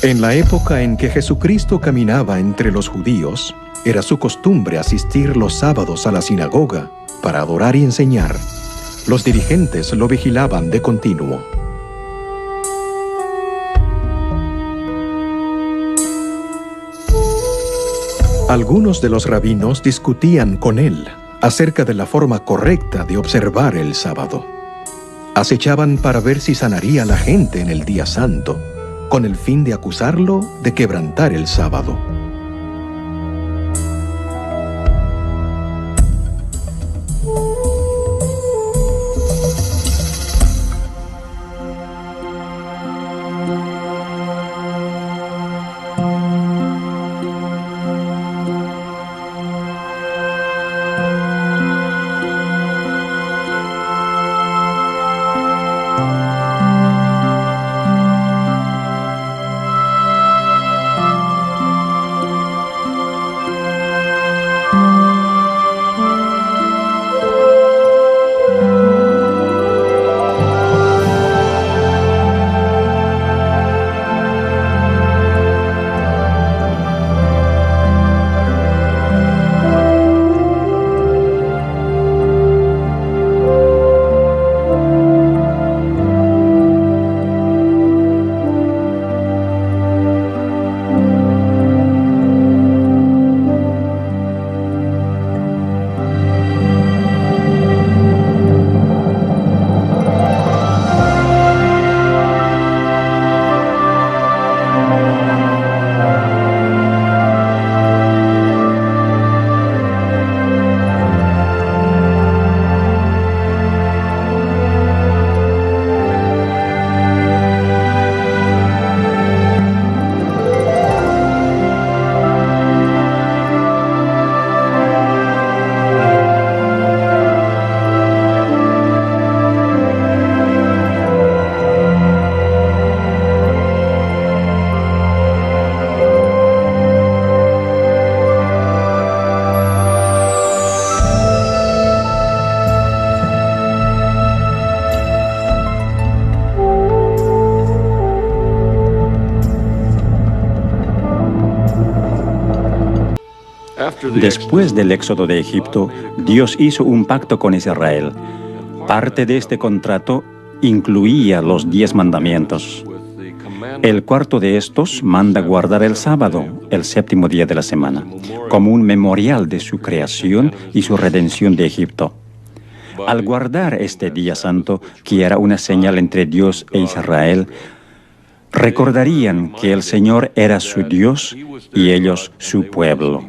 En la época en que Jesucristo caminaba entre los judíos, era su costumbre asistir los sábados a la sinagoga para adorar y enseñar. Los dirigentes lo vigilaban de continuo. Algunos de los rabinos discutían con él acerca de la forma correcta de observar el sábado. Acechaban para ver si sanaría a la gente en el día santo, con el fin de acusarlo de quebrantar el sábado. Después del éxodo de Egipto, Dios hizo un pacto con Israel. Parte de este contrato incluía los 10 mandamientos. El cuarto de estos manda guardar el sábado, el séptimo día de la semana, como un memorial de su creación y su redención de Egipto. Al guardar este día santo, que era una señal entre Dios e Israel, recordarían que el Señor era su Dios y ellos su pueblo.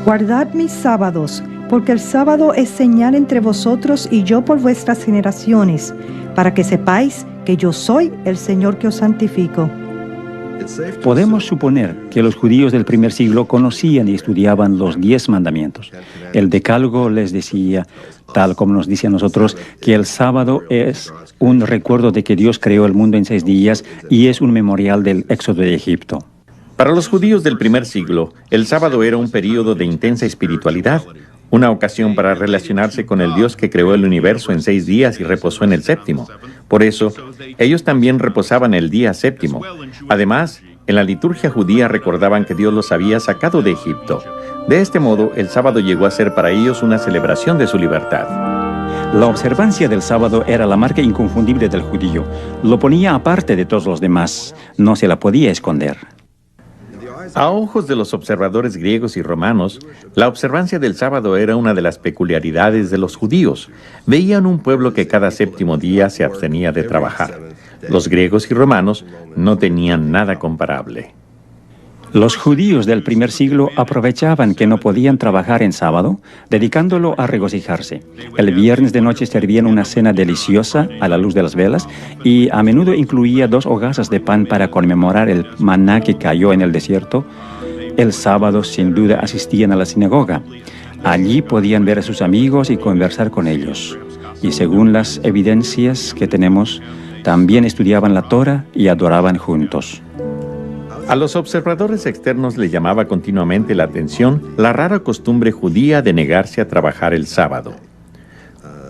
Guardad mis sábados, porque el sábado es señal entre vosotros y yo por vuestras generaciones, para que sepáis que yo soy el Señor que os santifico. Podemos suponer que los judíos del primer siglo conocían y estudiaban los 10 mandamientos. El Decálogo les decía, tal como nos dice a nosotros, que el sábado es un recuerdo de que Dios creó el mundo en 6 días y es un memorial del éxodo de Egipto. Para los judíos del primer siglo, el sábado era un período de intensa espiritualidad, una ocasión para relacionarse con el Dios que creó el universo en 6 días y reposó en el séptimo. Por eso, ellos también reposaban el día séptimo. Además, en la liturgia judía recordaban que Dios los había sacado de Egipto. De este modo, el sábado llegó a ser para ellos una celebración de su libertad. La observancia del sábado era la marca inconfundible del judío. Lo ponía aparte de todos los demás. No se la podía esconder. A ojos de los observadores griegos y romanos, la observancia del sábado era una de las peculiaridades de los judíos. Veían un pueblo que cada séptimo día se abstenía de trabajar. Los griegos y romanos no tenían nada comparable. Los judíos del primer siglo aprovechaban que no podían trabajar en sábado, dedicándolo a regocijarse. El viernes de noche servían una cena deliciosa a la luz de las velas y a menudo incluía 2 hogazas de pan para conmemorar el maná que cayó en el desierto. El sábado, sin duda, asistían a la sinagoga. Allí podían ver a sus amigos y conversar con ellos. Y según las evidencias que tenemos, también estudiaban la Torá y adoraban juntos. A los observadores externos les llamaba continuamente la atención la rara costumbre judía de negarse a trabajar el sábado.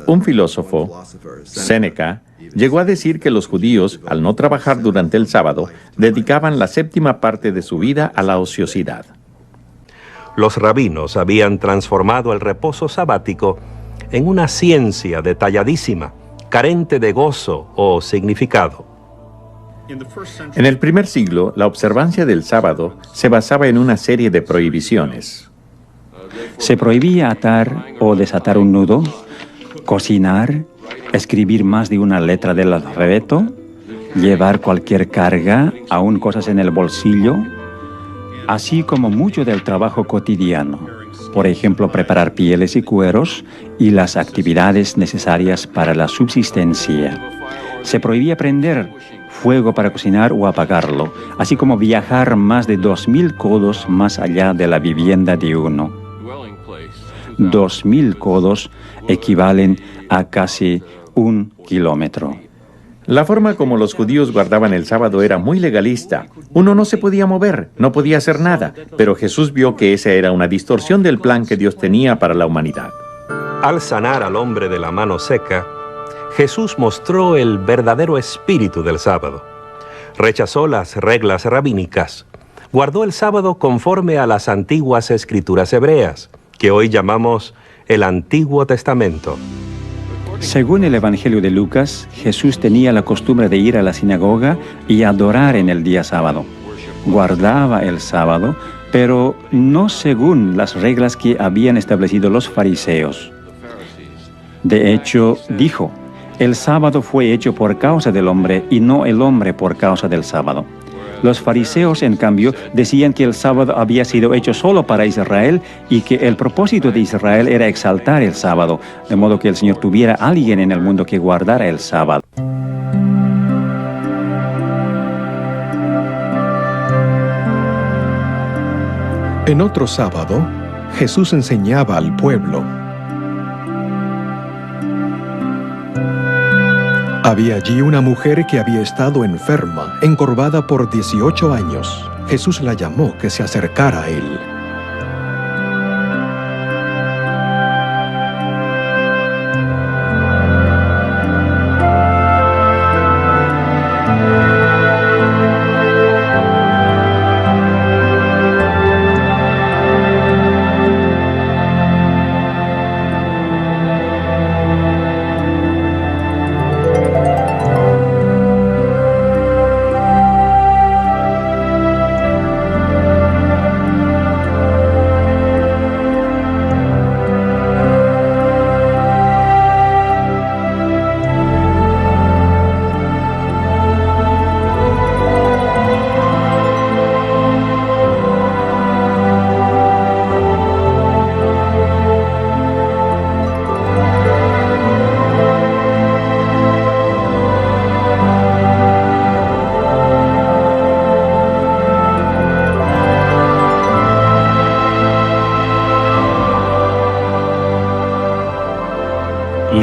Un filósofo, Séneca, Llegó a decir que los judíos, al no trabajar durante el sábado, dedicaban la séptima parte de su vida a la ociosidad. Los rabinos habían transformado el reposo sabático en una ciencia detalladísima, carente de gozo o significado. En el primer siglo, la observancia del sábado se basaba en una serie de prohibiciones. Se prohibía atar o desatar un nudo, cocinar, escribir más de una letra del alfabeto, llevar cualquier carga, aun cosas en el bolsillo, así como mucho del trabajo cotidiano, por ejemplo, preparar pieles y cueros y las actividades necesarias para la subsistencia. Se prohibía prender fuego para cocinar o apagarlo, así como viajar más de 2000 codos más allá de la vivienda de uno. 2000 codos equivalen a casi 1 kilómetro. La forma como los judíos guardaban el sábado era muy legalista. Uno no se podía mover, no podía hacer nada, pero Jesús vio que esa era una distorsión del plan que Dios tenía para la humanidad. Al sanar al hombre de la mano seca, Jesús mostró el verdadero espíritu del sábado. Rechazó las reglas rabínicas. Guardó el sábado conforme a las antiguas escrituras hebreas, que hoy llamamos el Antiguo Testamento. Según el Evangelio de Lucas, Jesús tenía la costumbre de ir a la sinagoga y adorar en el día sábado. Guardaba el sábado, pero no según las reglas que habían establecido los fariseos. De hecho, dijo, el sábado fue hecho por causa del hombre y no el hombre por causa del sábado. Los fariseos, en cambio, decían que el sábado había sido hecho solo para Israel y que el propósito de Israel era exaltar el sábado, de modo que el Señor tuviera a alguien en el mundo que guardara el sábado. En otro sábado, Jesús enseñaba al pueblo. Había allí una mujer que había estado enferma, encorvada por 18 años. Jesús la llamó que se acercara a él.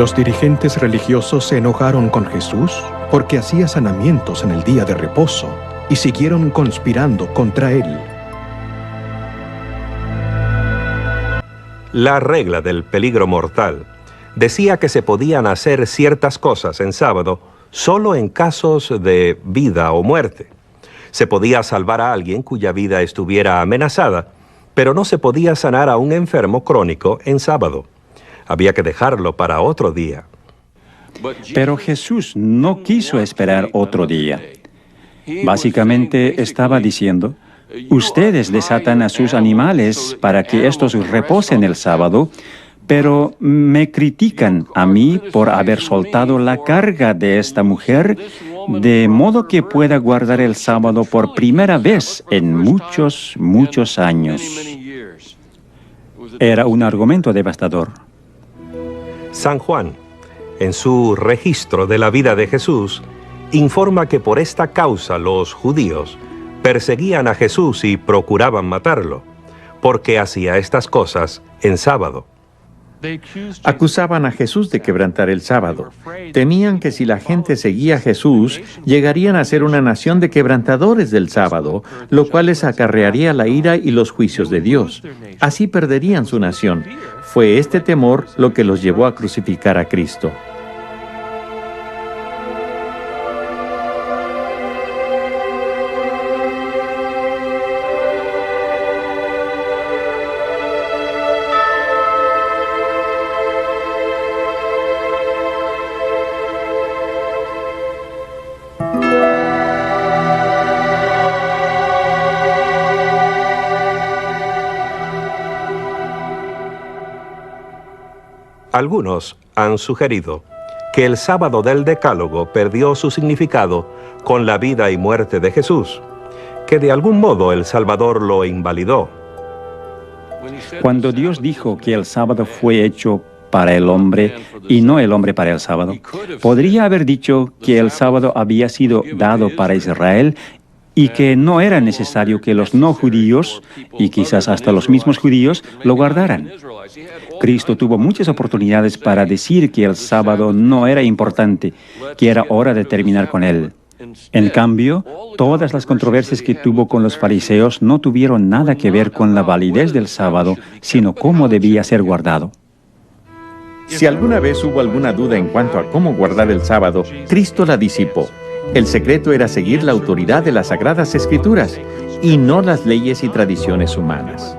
Los dirigentes religiosos se enojaron con Jesús porque hacía sanamientos en el día de reposo y siguieron conspirando contra él. La regla del peligro mortal decía que se podían hacer ciertas cosas en sábado solo en casos de vida o muerte. Se podía salvar a alguien cuya vida estuviera amenazada, pero no se podía sanar a un enfermo crónico en sábado. Había que dejarlo para otro día. Pero Jesús no quiso esperar otro día. Básicamente estaba diciendo, ustedes desatan a sus animales para que estos reposen el sábado, pero me critican a mí por haber soltado la carga de esta mujer, de modo que pueda guardar el sábado por primera vez en muchos años. Era un argumento devastador. San Juan, en su registro de la vida de Jesús, informa que por esta causa los judíos perseguían a Jesús y procuraban matarlo, porque hacía estas cosas en sábado. Acusaban a Jesús de quebrantar el sábado. Temían que si la gente seguía a Jesús, llegarían a ser una nación de quebrantadores del sábado, lo cual les acarrearía la ira y los juicios de Dios. Así perderían su nación. Fue este temor lo que los llevó a crucificar a Cristo. Algunos han sugerido que el sábado del Decálogo perdió su significado con la vida y muerte de Jesús, que de algún modo el Salvador lo invalidó. Cuando Dios dijo que el sábado fue hecho para el hombre y no el hombre para el sábado, podría haber dicho que el sábado había sido dado para Israel y que no era necesario que los no judíos, y quizás hasta los mismos judíos, lo guardaran. Cristo tuvo muchas oportunidades para decir que el sábado no era importante, que era hora de terminar con él. En cambio, todas las controversias que tuvo con los fariseos no tuvieron nada que ver con la validez del sábado, sino cómo debía ser guardado. Si alguna vez hubo alguna duda en cuanto a cómo guardar el sábado, Cristo la disipó. El secreto era seguir la autoridad de las Sagradas Escrituras y no las leyes y tradiciones humanas.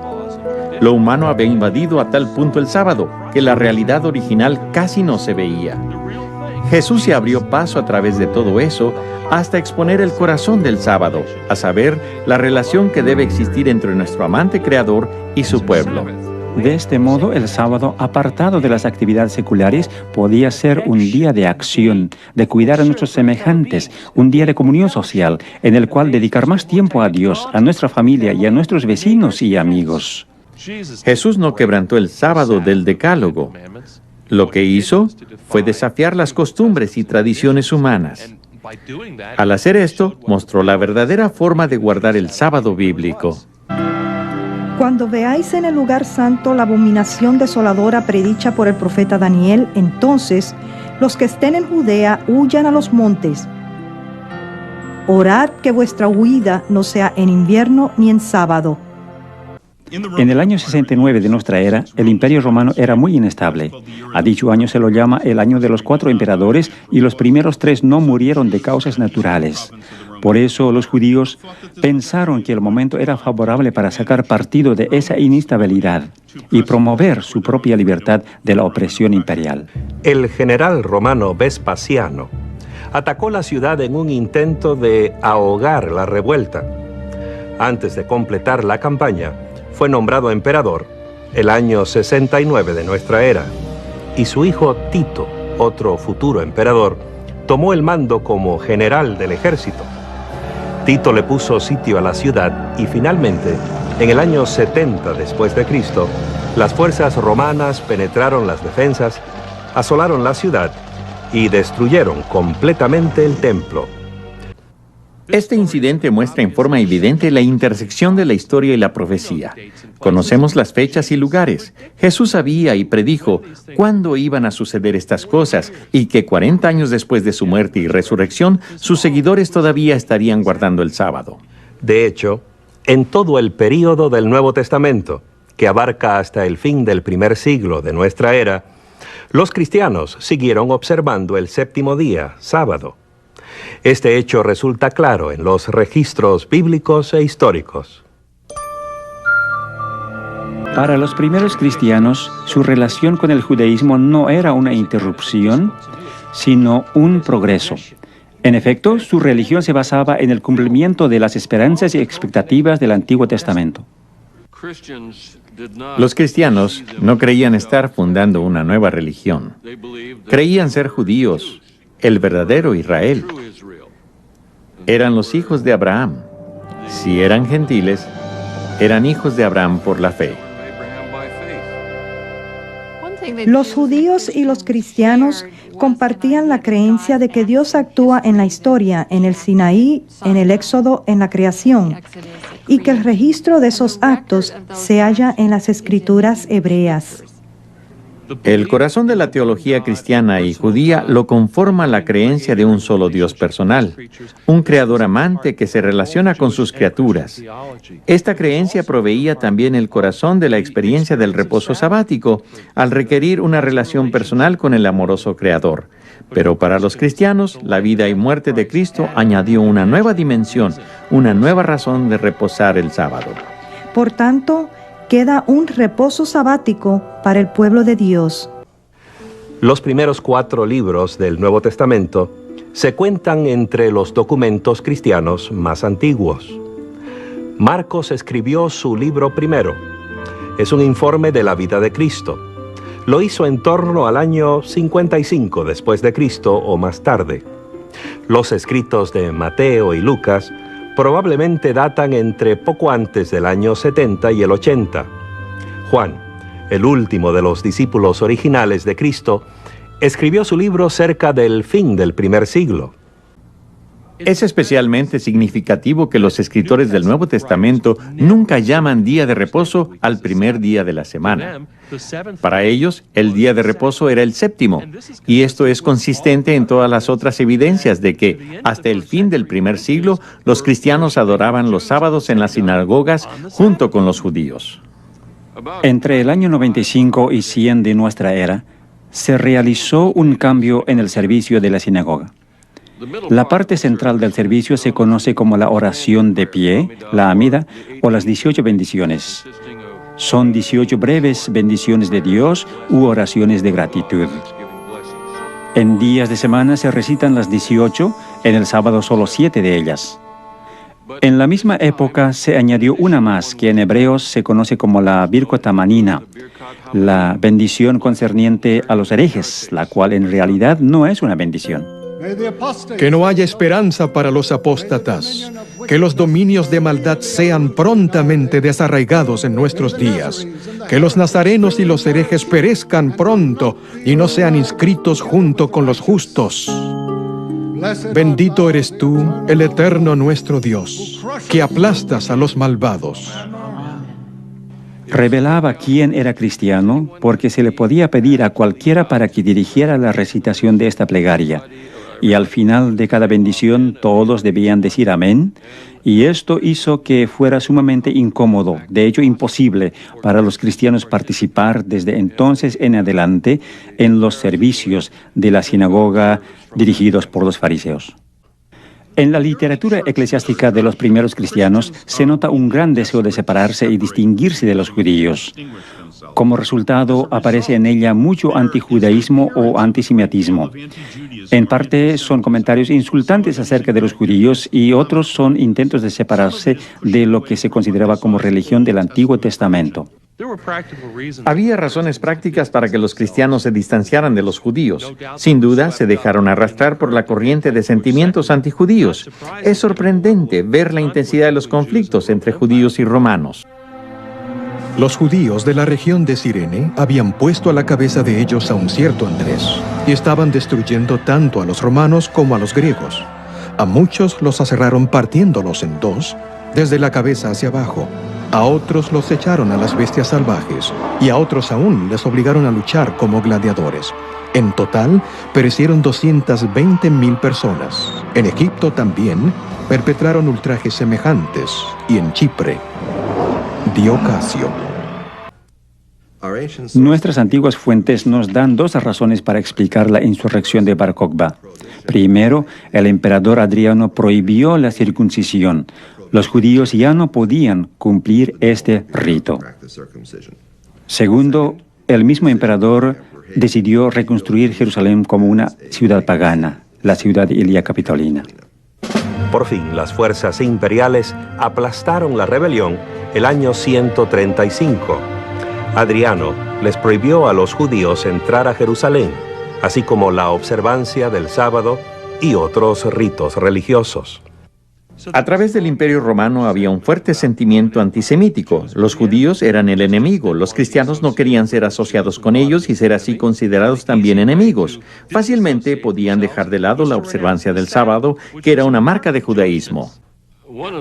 Lo humano había invadido a tal punto el sábado que la realidad original casi no se veía. Jesús se abrió paso a través de todo eso hasta exponer el corazón del sábado, a saber, la relación que debe existir entre nuestro amante Creador y su pueblo. De este modo, el sábado, apartado de las actividades seculares, podía ser un día de acción, de cuidar a nuestros semejantes, un día de comunión social, en el cual dedicar más tiempo a Dios, a nuestra familia y a nuestros vecinos y amigos. Jesús no quebrantó el sábado del Decálogo. Lo que hizo fue desafiar las costumbres y tradiciones humanas. Al hacer esto, mostró la verdadera forma de guardar el sábado bíblico. Cuando veáis en el lugar santo la abominación desoladora predicha por el profeta Daniel, entonces los que estén en Judea huyan a los montes. Orad que vuestra huida no sea en invierno ni en sábado. En el año 69 de nuestra era, el Imperio Romano era muy inestable. A dicho año se lo llama el año de los 4 emperadores y los primeros 3 no murieron de causas naturales. Por eso los judíos pensaron que el momento era favorable para sacar partido de esa inestabilidad y promover su propia libertad de la opresión imperial. El general romano Vespasiano atacó la ciudad en un intento de ahogar la revuelta. Antes de completar la campaña, fue nombrado emperador el año 69 de nuestra era, y su hijo Tito, otro futuro emperador, tomó el mando como general del ejército. Tito le puso sitio a la ciudad y finalmente, en el año 70 después de Cristo, las fuerzas romanas penetraron las defensas, asolaron la ciudad y destruyeron completamente el templo. Este incidente muestra en forma evidente la intersección de la historia y la profecía. Conocemos las fechas y lugares. Jesús sabía y predijo cuándo iban a suceder estas cosas y que 40 años después de su muerte y resurrección, sus seguidores todavía estarían guardando el sábado. De hecho, en todo el período del Nuevo Testamento, que abarca hasta el fin del primer siglo de nuestra era, los cristianos siguieron observando el séptimo día, sábado. Este hecho resulta claro en los registros bíblicos e históricos. Para los primeros cristianos, su relación con el judaísmo no era una interrupción, sino un progreso. En efecto, su religión se basaba en el cumplimiento de las esperanzas y expectativas del Antiguo Testamento. Los cristianos no creían estar fundando una nueva religión. Creían ser judíos, el verdadero Israel. Eran los hijos de Abraham. Si eran gentiles, eran hijos de Abraham por la fe. Los judíos y los cristianos compartían la creencia de que Dios actúa en la historia, en el Sinaí, en el Éxodo, en la creación, y que el registro de esos actos se halla en las escrituras hebreas. El corazón de la teología cristiana y judía lo conforma la creencia de un solo Dios personal, un creador amante que se relaciona con sus criaturas. Esta creencia proveía también el corazón de la experiencia del reposo sabático, al requerir una relación personal con el amoroso creador. Pero para los cristianos, la vida y muerte de Cristo añadió una nueva dimensión, una nueva razón de reposar el sábado. Por tanto, queda un reposo sabático para el pueblo de Dios. Los primeros 4 libros del Nuevo Testamento se cuentan entre los documentos cristianos más antiguos. Marcos escribió su libro primero. Es un informe de la vida de Cristo. lo hizo en torno al año 55 después de Cristo o más tarde. Los escritos de Mateo y Lucas probablemente datan entre poco antes del año 70 y el 80. Juan, el último de los discípulos originales de Cristo, escribió su libro cerca del fin del primer siglo. Es especialmente significativo que los escritores del Nuevo Testamento nunca llaman día de reposo al primer día de la semana. Para ellos, el día de reposo era el séptimo, y esto es consistente en todas las otras evidencias de que, hasta el fin del primer siglo, los cristianos adoraban los sábados en las sinagogas junto con los judíos. Entre el año 95 y 100 de nuestra era, se realizó un cambio en el servicio de la sinagoga. La parte central del servicio se conoce como la oración de pie, la amida, o las 18 bendiciones. Son 18 breves bendiciones de Dios u oraciones de gratitud. En días de semana se recitan las 18, en el sábado solo 7 de ellas. En la misma época se añadió una más, que en hebreos se conoce como la Birkot Hamanina, la bendición concerniente a los herejes, la cual en realidad no es una bendición. Que no haya esperanza para los apóstatas, que los dominios de maldad sean prontamente desarraigados en nuestros días, que los nazarenos y los herejes perezcan pronto y no sean inscritos junto con los justos. Bendito eres tú, el eterno nuestro Dios, que aplastas a los malvados. Revelaba quién era cristiano porque se le podía pedir a cualquiera para que dirigiera la recitación de esta plegaria. Y al final de cada bendición todos debían decir amén, y esto hizo que fuera sumamente incómodo, de hecho imposible, para los cristianos participar desde entonces en adelante en los servicios de la sinagoga dirigidos por los fariseos. En la literatura eclesiástica de los primeros cristianos se nota un gran deseo de separarse y distinguirse de los judíos. Como resultado, aparece en ella mucho antijudaísmo o antisemitismo. En parte son comentarios insultantes acerca de los judíos y otros son intentos de separarse de lo que se consideraba como religión del Antiguo Testamento. Había razones prácticas para que los cristianos se distanciaran de los judíos. Sin duda, se dejaron arrastrar por la corriente de sentimientos antijudíos. Es sorprendente ver la intensidad de los conflictos entre judíos y romanos. Los judíos de la región de Cirene habían puesto a la cabeza de ellos a un cierto Andrés, y estaban destruyendo tanto a los romanos como a los griegos. A muchos los aserraron partiéndolos en dos, desde la cabeza hacia abajo. A otros los echaron a las bestias salvajes, y a otros aún les obligaron a luchar como gladiadores. En total, perecieron 220,000 personas. En Egipto también perpetraron ultrajes semejantes, y en Chipre. Diocasio. Nuestras antiguas fuentes nos dan dos razones para explicar la insurrección de Bar Kokhba. Primero, el emperador Adriano prohibió la circuncisión. Los judíos ya no podían cumplir este rito. Segundo, el mismo emperador decidió reconstruir Jerusalén como una ciudad pagana, la ciudad Ilia Capitolina. Por fin, las fuerzas imperiales aplastaron la rebelión el año 135. Adriano les prohibió a los judíos entrar a Jerusalén, así como la observancia del sábado y otros ritos religiosos. A través del Imperio Romano había un fuerte sentimiento antisemítico. Los judíos eran el enemigo, los cristianos no querían ser asociados con ellos y ser así considerados también enemigos. Fácilmente podían dejar de lado la observancia del sábado, que era una marca de judaísmo.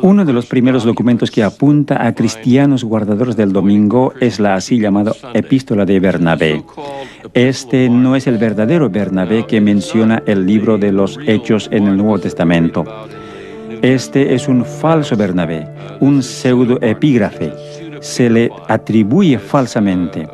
Uno de los primeros documentos que apunta a cristianos guardadores del domingo es la así llamada Epístola de Bernabé. Este no es el verdadero Bernabé que menciona el libro de los Hechos en el Nuevo Testamento. Este es un falso Bernabé, un pseudoepígrafe. Se le atribuye falsamente.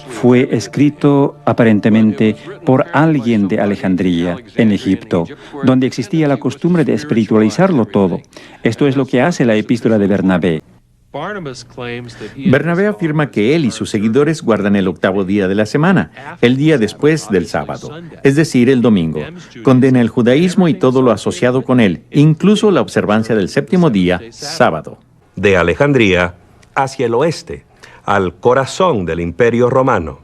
Fue escrito aparentemente por alguien de Alejandría, en Egipto, donde existía la costumbre de espiritualizarlo todo. Esto es lo que hace la epístola de Bernabé. Bernabé afirma que él y sus seguidores guardan el octavo día de la semana, el día después del sábado, es decir, el domingo. Condena el judaísmo y todo lo asociado con él, incluso la observancia del séptimo día, sábado. De Alejandría hacia el oeste, al corazón del Imperio Romano.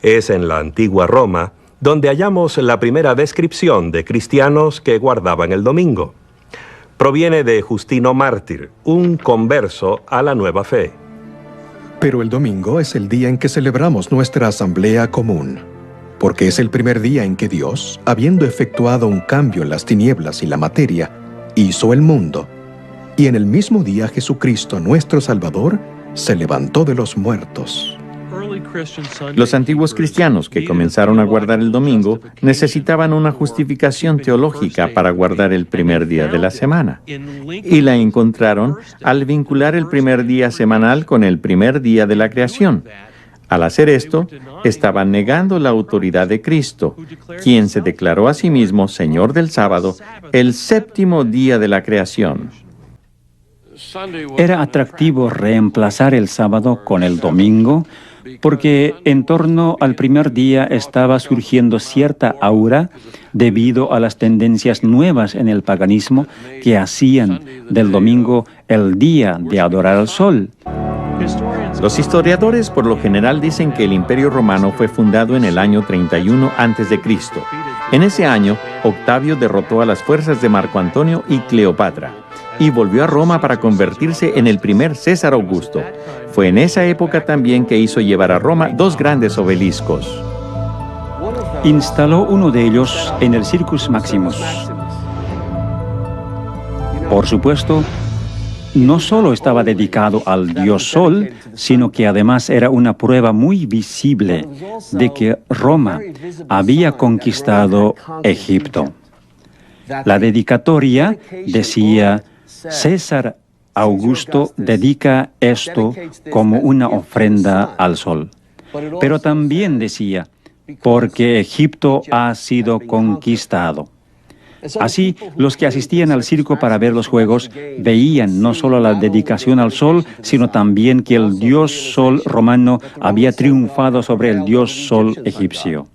Es en la antigua Roma donde hallamos la primera descripción de cristianos que guardaban el domingo. Proviene de Justino Mártir, un converso a la nueva fe. Pero el domingo es el día en que celebramos nuestra asamblea común, porque es el primer día en que Dios, habiendo efectuado un cambio en las tinieblas y la materia, hizo el mundo. Y en el mismo día Jesucristo, nuestro Salvador, se levantó de los muertos. Los antiguos cristianos que comenzaron a guardar el domingo necesitaban una justificación teológica para guardar el primer día de la semana. Y la encontraron al vincular el primer día semanal con el primer día de la creación. Al hacer esto, estaban negando la autoridad de Cristo, quien se declaró a sí mismo Señor del sábado, el séptimo día de la creación. Era atractivo reemplazar el sábado con el domingo, porque en torno al primer día estaba surgiendo cierta aura debido a las tendencias nuevas en el paganismo que hacían del domingo el día de adorar al sol. Los historiadores por lo general dicen que el Imperio Romano fue fundado en el año 31 a.C. En ese año, Octavio derrotó a las fuerzas de Marco Antonio y Cleopatra y volvió a Roma para convertirse en el primer César Augusto. Fue en esa época también que hizo llevar a Roma dos grandes obeliscos. Instaló uno de ellos en el Circus Maximus. Por supuesto, no solo estaba dedicado al dios Sol, sino que además era una prueba muy visible de que Roma había conquistado Egipto. La dedicatoria decía: César Augusto dedica esto como una ofrenda al sol. Pero también decía, porque Egipto ha sido conquistado. Así, los que asistían al circo para ver los juegos veían no solo la dedicación al sol, sino también que el dios sol romano había triunfado sobre el dios sol egipcio.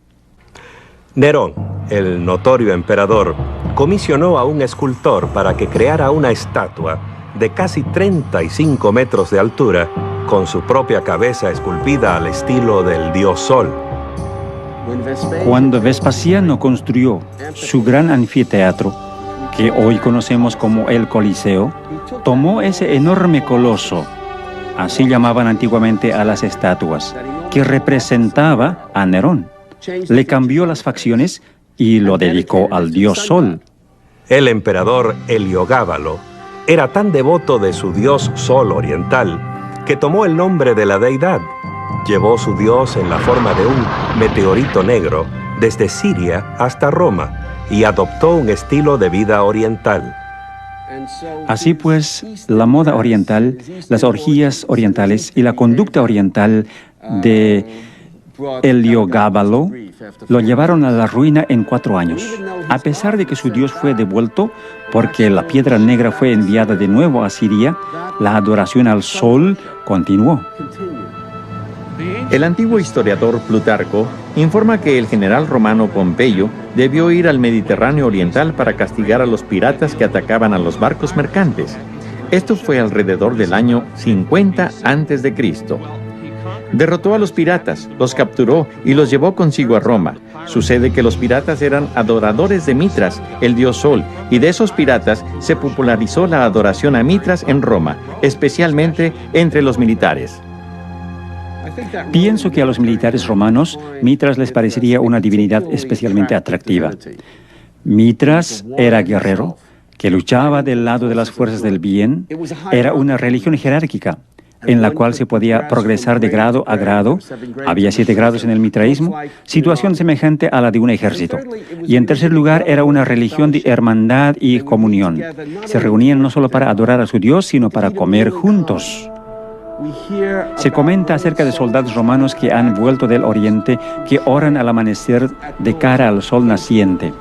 Nerón, el notorio emperador, comisionó a un escultor para que creara una estatua de casi 35 metros de altura, con su propia cabeza esculpida al estilo del dios Sol. Cuando Vespasiano construyó su gran anfiteatro, que hoy conocemos como el Coliseo, tomó ese enorme coloso, así llamaban antiguamente a las estatuas, que representaba a Nerón. Le cambió las facciones y lo dedicó al dios Sol. El emperador Heliogábalo era tan devoto de su dios Sol oriental que tomó el nombre de la deidad. Llevó su dios en la forma de un meteorito negro desde Siria hasta Roma y adoptó un estilo de vida oriental. Así pues, la moda oriental, las orgías orientales y la conducta oriental de Heliogábalo lo llevaron a la ruina en 4 años. A pesar de que su dios fue devuelto, porque la piedra negra fue enviada de nuevo a Siria, la adoración al sol continuó. El antiguo historiador Plutarco informa que el general romano Pompeyo debió ir al Mediterráneo oriental para castigar a los piratas que atacaban a los barcos mercantes. Esto fue alrededor del año 50 a.C. Derrotó a los piratas, los capturó y los llevó consigo a Roma. Sucede que los piratas eran adoradores de Mitras, el dios Sol, y de esos piratas se popularizó la adoración a Mitras en Roma, especialmente entre los militares. Pienso que a los militares romanos, Mitras les parecería una divinidad especialmente atractiva. Mitras era guerrero, que luchaba del lado de las fuerzas del bien. Era una religión jerárquica, en la cual se podía progresar de grado a grado. Había 7 grados en el mitraísmo, situación semejante a la de un ejército. Y en tercer lugar, era una religión de hermandad y comunión. Se reunían no solo para adorar a su Dios, sino para comer juntos. Se comenta acerca de soldados romanos que han vuelto del oriente, que oran al amanecer de cara al sol naciente.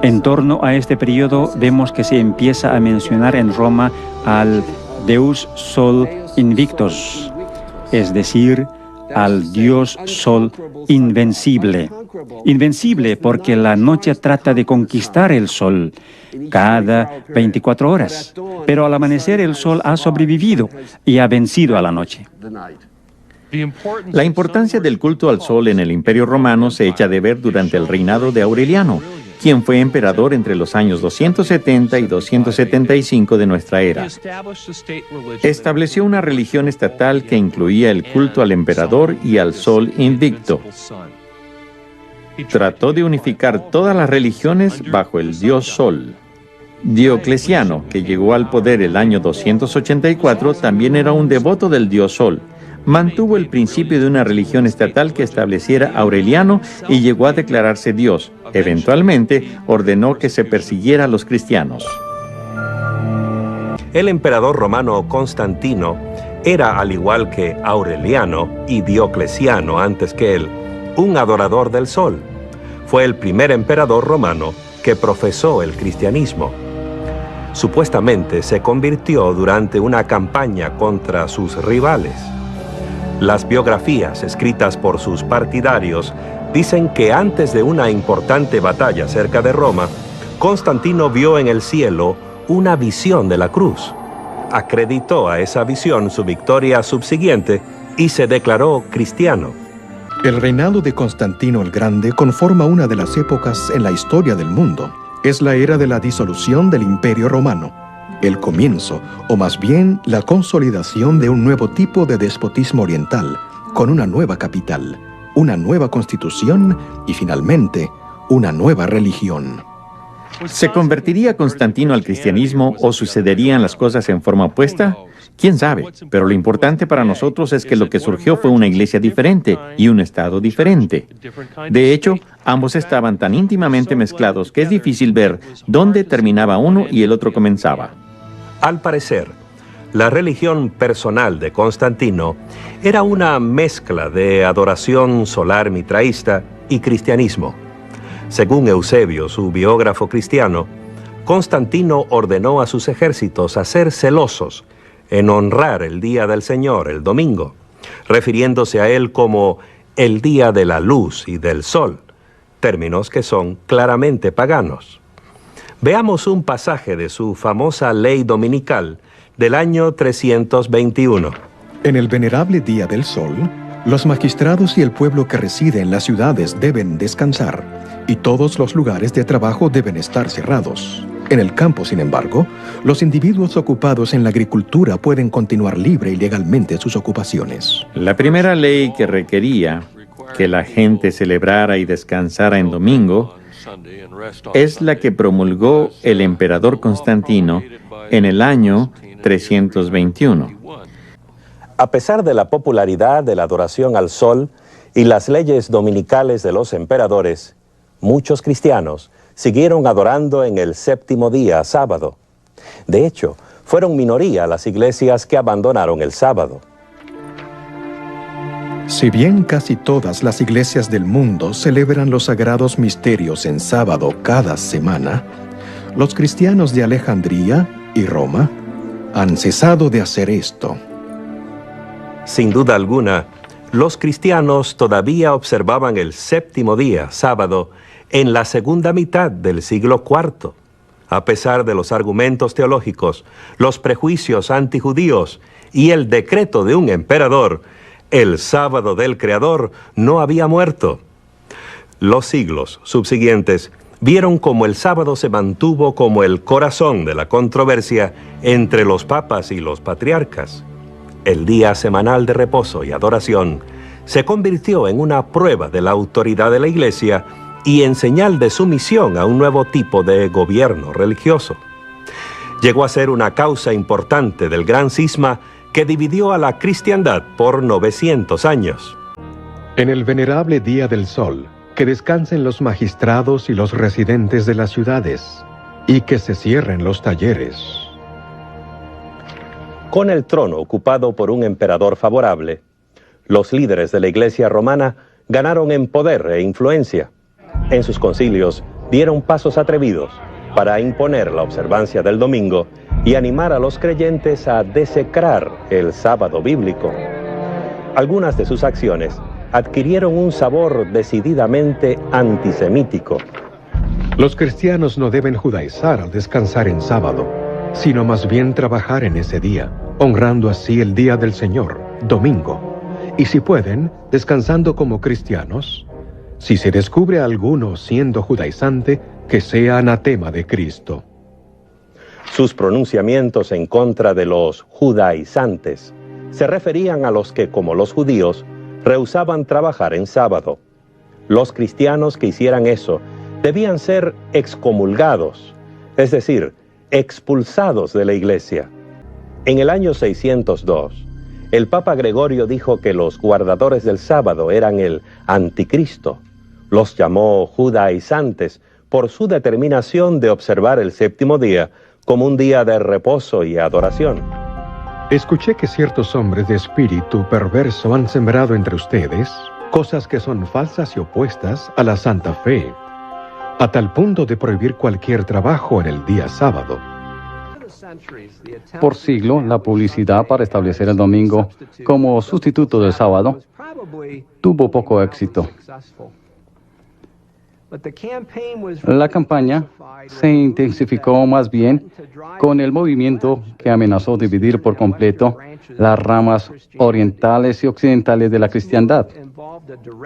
En torno a este periodo vemos que se empieza a mencionar en Roma al Deus Sol Invictus, es decir, al dios Sol invencible. Invencible porque la noche trata de conquistar el sol cada 24 horas, pero al amanecer el sol ha sobrevivido y ha vencido a la noche. La importancia del culto al sol en el Imperio Romano se echa de ver durante el reinado de Aureliano, quien fue emperador entre los años 270 y 275 de nuestra era. Estableció una religión estatal que incluía el culto al emperador y al sol invicto. Trató de unificar todas las religiones bajo el dios Sol. Diocleciano, que llegó al poder el año 284, también era un devoto del dios Sol. Mantuvo el principio de una religión estatal que estableciera Aureliano y llegó a declararse Dios. Eventualmente, ordenó que se persiguiera a los cristianos. El emperador romano Constantino era, al igual que Aureliano y Diocleciano antes que él, un adorador del sol. Fue el primer emperador romano que profesó el cristianismo. Supuestamente se convirtió durante una campaña contra sus rivales. Las biografías escritas por sus partidarios dicen que antes de una importante batalla cerca de Roma, Constantino vio en el cielo una visión de la cruz. Acreditó a esa visión su victoria subsiguiente y se declaró cristiano. El reinado de Constantino el Grande conforma una de las épocas en la historia del mundo. Es la era de la disolución del Imperio Romano, el comienzo, o más bien la consolidación de un nuevo tipo de despotismo oriental, con una nueva capital, una nueva constitución y finalmente una nueva religión. ¿Se convertiría Constantino al cristianismo o sucederían las cosas en forma opuesta? ¿Quién sabe? Pero lo importante para nosotros es que lo que surgió fue una iglesia diferente y un estado diferente. De hecho, ambos estaban tan íntimamente mezclados que es difícil ver dónde terminaba uno y el otro comenzaba. Al parecer, la religión personal de Constantino era una mezcla de adoración solar mitraísta y cristianismo. Según Eusebio, su biógrafo cristiano, Constantino ordenó a sus ejércitos a ser celosos en honrar el día del Señor, el domingo, refiriéndose a él como el día de la luz y del sol, términos que son claramente paganos. Veamos un pasaje de su famosa ley dominical del año 321. En el venerable día del sol, los magistrados y el pueblo que reside en las ciudades deben descansar, y todos los lugares de trabajo deben estar cerrados. En el campo, sin embargo, los individuos ocupados en la agricultura pueden continuar libre y legalmente sus ocupaciones. La primera ley que requería que la gente celebrara y descansara en domingo es la que promulgó el emperador Constantino en el año 321. A pesar de la popularidad de la adoración al sol y las leyes dominicales de los emperadores, muchos cristianos siguieron adorando en el séptimo día, sábado. De hecho, fueron minoría las iglesias que abandonaron el sábado. Si bien casi todas las iglesias del mundo celebran los sagrados misterios en sábado cada semana, los cristianos de Alejandría y Roma han cesado de hacer esto. Sin duda alguna, los cristianos todavía observaban el séptimo día, sábado, en la segunda mitad del siglo IV. A pesar de los argumentos teológicos, los prejuicios antijudíos y el decreto de un emperador, el sábado del Creador no había muerto. Los siglos subsiguientes vieron cómo el sábado se mantuvo como el corazón de la controversia entre los papas y los patriarcas. El día semanal de reposo y adoración se convirtió en una prueba de la autoridad de la Iglesia y en señal de sumisión a un nuevo tipo de gobierno religioso. Llegó a ser una causa importante del gran cisma que dividió a la cristiandad por 900 años. En el venerable día del sol, que descansen los magistrados y los residentes de las ciudades, y que se cierren los talleres. Con el trono ocupado por un emperador favorable, los líderes de la Iglesia romana ganaron en poder e influencia. En sus concilios dieron pasos atrevidos para imponer la observancia del domingo y animar a los creyentes a desecrar el sábado bíblico. Algunas de sus acciones adquirieron un sabor decididamente antisemítico. Los cristianos no deben judaizar al descansar en sábado, sino más bien trabajar en ese día, honrando así el día del Señor, domingo, y si pueden, descansando como cristianos. Si se descubre a alguno siendo judaizante, que sea anatema de Cristo. Sus pronunciamientos en contra de los judaizantes se referían a los que, como los judíos, rehusaban trabajar en sábado. Los cristianos que hicieran eso debían ser excomulgados, es decir, expulsados de la iglesia. En el año 602, el Papa Gregorio dijo que los guardadores del sábado eran el anticristo. Los llamó judaizantes por su determinación de observar el séptimo día como un día de reposo y adoración. Escuché que ciertos hombres de espíritu perverso han sembrado entre ustedes cosas que son falsas y opuestas a la santa fe, a tal punto de prohibir cualquier trabajo en el día sábado. Por siglo, la publicidad para establecer el domingo como sustituto del sábado tuvo poco éxito. La campaña se intensificó más bien con el movimiento que amenazó dividir por completo las ramas orientales y occidentales de la cristiandad.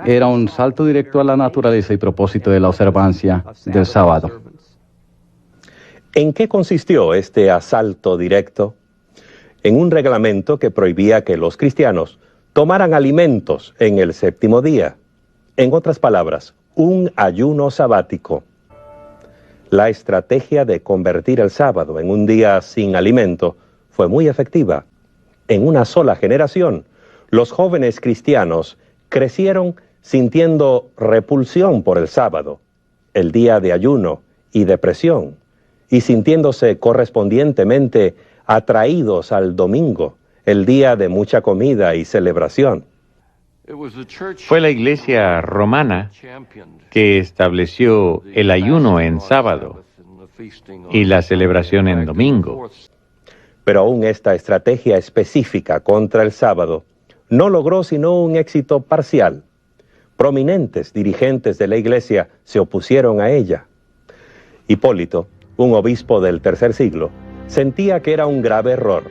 Era un salto directo a la naturaleza y propósito de la observancia del sábado. ¿En qué consistió este asalto directo? En un reglamento que prohibía que los cristianos tomaran alimentos en el séptimo día. En otras palabras, un ayuno sabático. La estrategia de convertir el sábado en un día sin alimento fue muy efectiva. En una sola generación, los jóvenes cristianos crecieron sintiendo repulsión por el sábado, el día de ayuno y depresión, y sintiéndose correspondientemente atraídos al domingo, el día de mucha comida y celebración. Fue la Iglesia romana que estableció el ayuno en sábado y la celebración en domingo. Pero aún esta estrategia específica contra el sábado no logró sino un éxito parcial. Prominentes dirigentes de la Iglesia se opusieron a ella. Hipólito, un obispo del tercer siglo, sentía que era un grave error.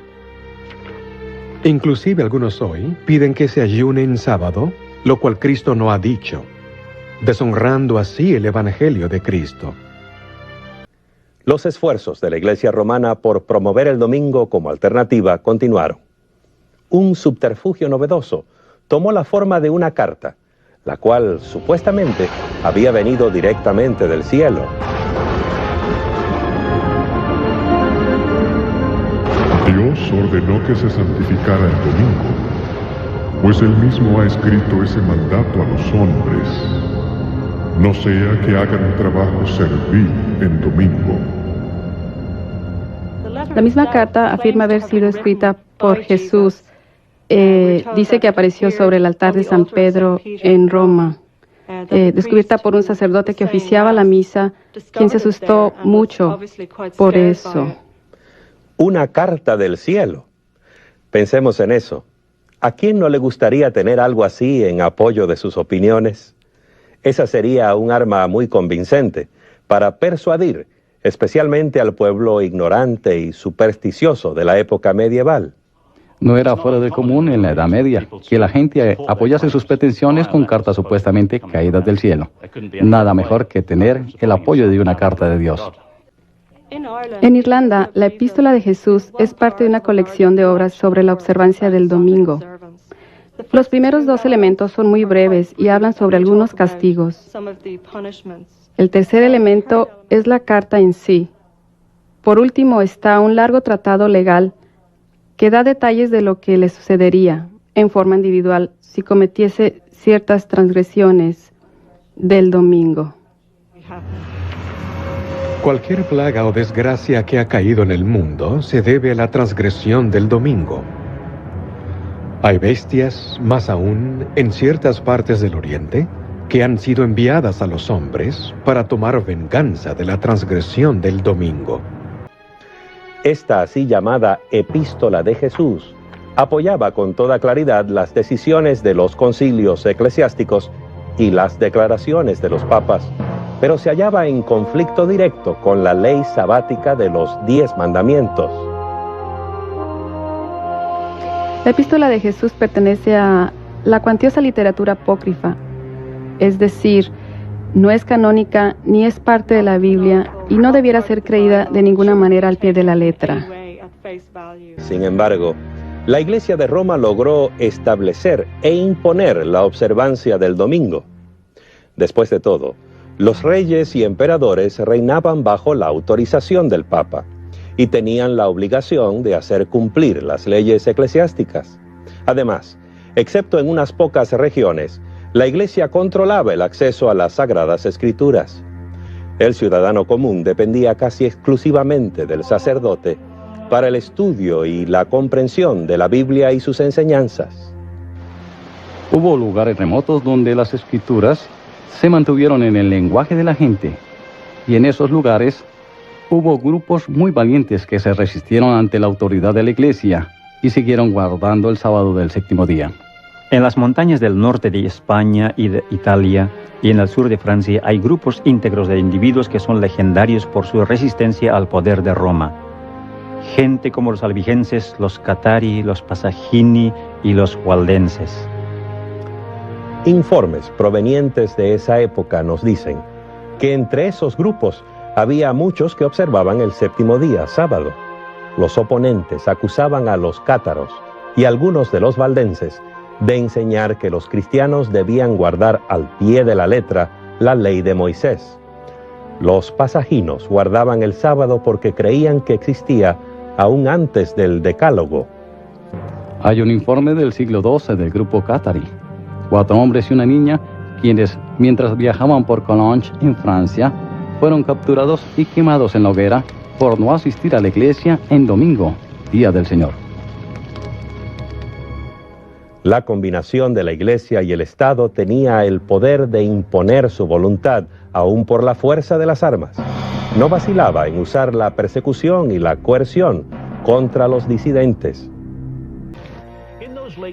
Inclusive algunos hoy piden que se ayune en sábado, lo cual Cristo no ha dicho, deshonrando así el Evangelio de Cristo. Los esfuerzos de la Iglesia romana por promover el domingo como alternativa continuaron. Un subterfugio novedoso tomó la forma de una carta, la cual supuestamente había venido directamente del cielo. Dios ordenó que se santificara el domingo, pues Él mismo ha escrito ese mandato a los hombres. No sea que hagan un trabajo servil en domingo. La misma carta afirma haber sido escrita por Jesús. Dice que apareció sobre el altar de San Pedro en Roma, descubierta por un sacerdote que oficiaba la misa, quien se asustó mucho por eso. Una carta del cielo. Pensemos en eso. ¿A quién no le gustaría tener algo así en apoyo de sus opiniones? Esa sería un arma muy convincente para persuadir, especialmente al pueblo ignorante y supersticioso de la época medieval. No era fuera de común en la Edad Media que la gente apoyase sus pretensiones con cartas supuestamente caídas del cielo. Nada mejor que tener el apoyo de una carta de Dios. En Irlanda, la Epístola de Jesús es parte de una colección de obras sobre la observancia del domingo. Los primeros dos elementos son muy breves y hablan sobre algunos castigos. El tercer elemento es la carta en sí. Por último está un largo tratado legal que da detalles de lo que le sucedería en forma individual si cometiese ciertas transgresiones del domingo. Cualquier plaga o desgracia que ha caído en el mundo se debe a la transgresión del domingo. Hay bestias, más aún, en ciertas partes del Oriente, que han sido enviadas a los hombres para tomar venganza de la transgresión del domingo. Esta así llamada Epístola de Jesús apoyaba con toda claridad las decisiones de los concilios eclesiásticos y las declaraciones de los papas, pero se hallaba en conflicto directo con la ley sabática de los 10 mandamientos. La Epístola de Jesús pertenece a La cuantiosa literatura apócrifa, es decir, no es canónica ni es parte de la Biblia y no debiera ser creída de ninguna manera al pie de la letra. Sin embargo, la Iglesia de Roma logró establecer e imponer la observancia del domingo. Después de todo, los reyes y emperadores reinaban bajo la autorización del Papa y tenían la obligación de hacer cumplir las leyes eclesiásticas. Además, excepto en unas pocas regiones, la Iglesia controlaba el acceso a las Sagradas Escrituras. El ciudadano común dependía casi exclusivamente del sacerdote para el estudio y la comprensión de la Biblia y sus enseñanzas. Hubo lugares remotos donde las escrituras se mantuvieron en el lenguaje de la gente, y en esos lugares hubo grupos muy valientes que se resistieron ante la autoridad de la Iglesia y siguieron guardando el sábado del séptimo día. En las montañas del norte de España y de Italia y en el sur de Francia hay grupos íntegros de individuos que son legendarios por su resistencia al poder de Roma. Gente como los albigenses, los catari, los pasagini y los waldenses. Informes provenientes de esa época nos dicen que entre esos grupos había muchos que observaban el séptimo día, sábado. Los oponentes acusaban a los cátaros y algunos de los valdenses de enseñar que los cristianos debían guardar al pie de la letra la ley de Moisés. Los pasaginos guardaban el sábado porque creían que existía aún antes del Decálogo. Hay un informe del siglo XII del grupo Catari. 4 hombres y una niña, quienes, mientras viajaban por Collonges, en Francia, fueron capturados y quemados en la hoguera por no asistir a la iglesia en domingo, día del Señor. La combinación de la Iglesia y el Estado tenía el poder de imponer su voluntad, aún por la fuerza de las armas. No vacilaba en usar la persecución y la coerción contra los disidentes.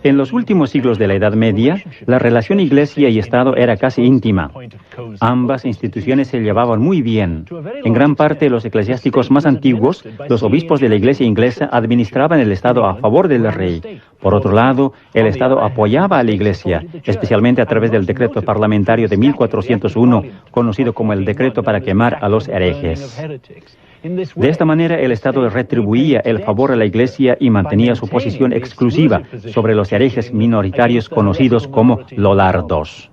En los últimos siglos de la Edad Media, la relación Iglesia y Estado era casi íntima. Ambas instituciones se llevaban muy bien. En gran parte, los eclesiásticos más antiguos, los obispos de la Iglesia inglesa, administraban el Estado a favor del rey. Por otro lado, el Estado apoyaba a la Iglesia, especialmente a través del decreto parlamentario de 1401, conocido como el decreto para quemar a los herejes. De esta manera, el Estado retribuía el favor a la Iglesia y mantenía su posición exclusiva sobre los herejes minoritarios conocidos como lollardos.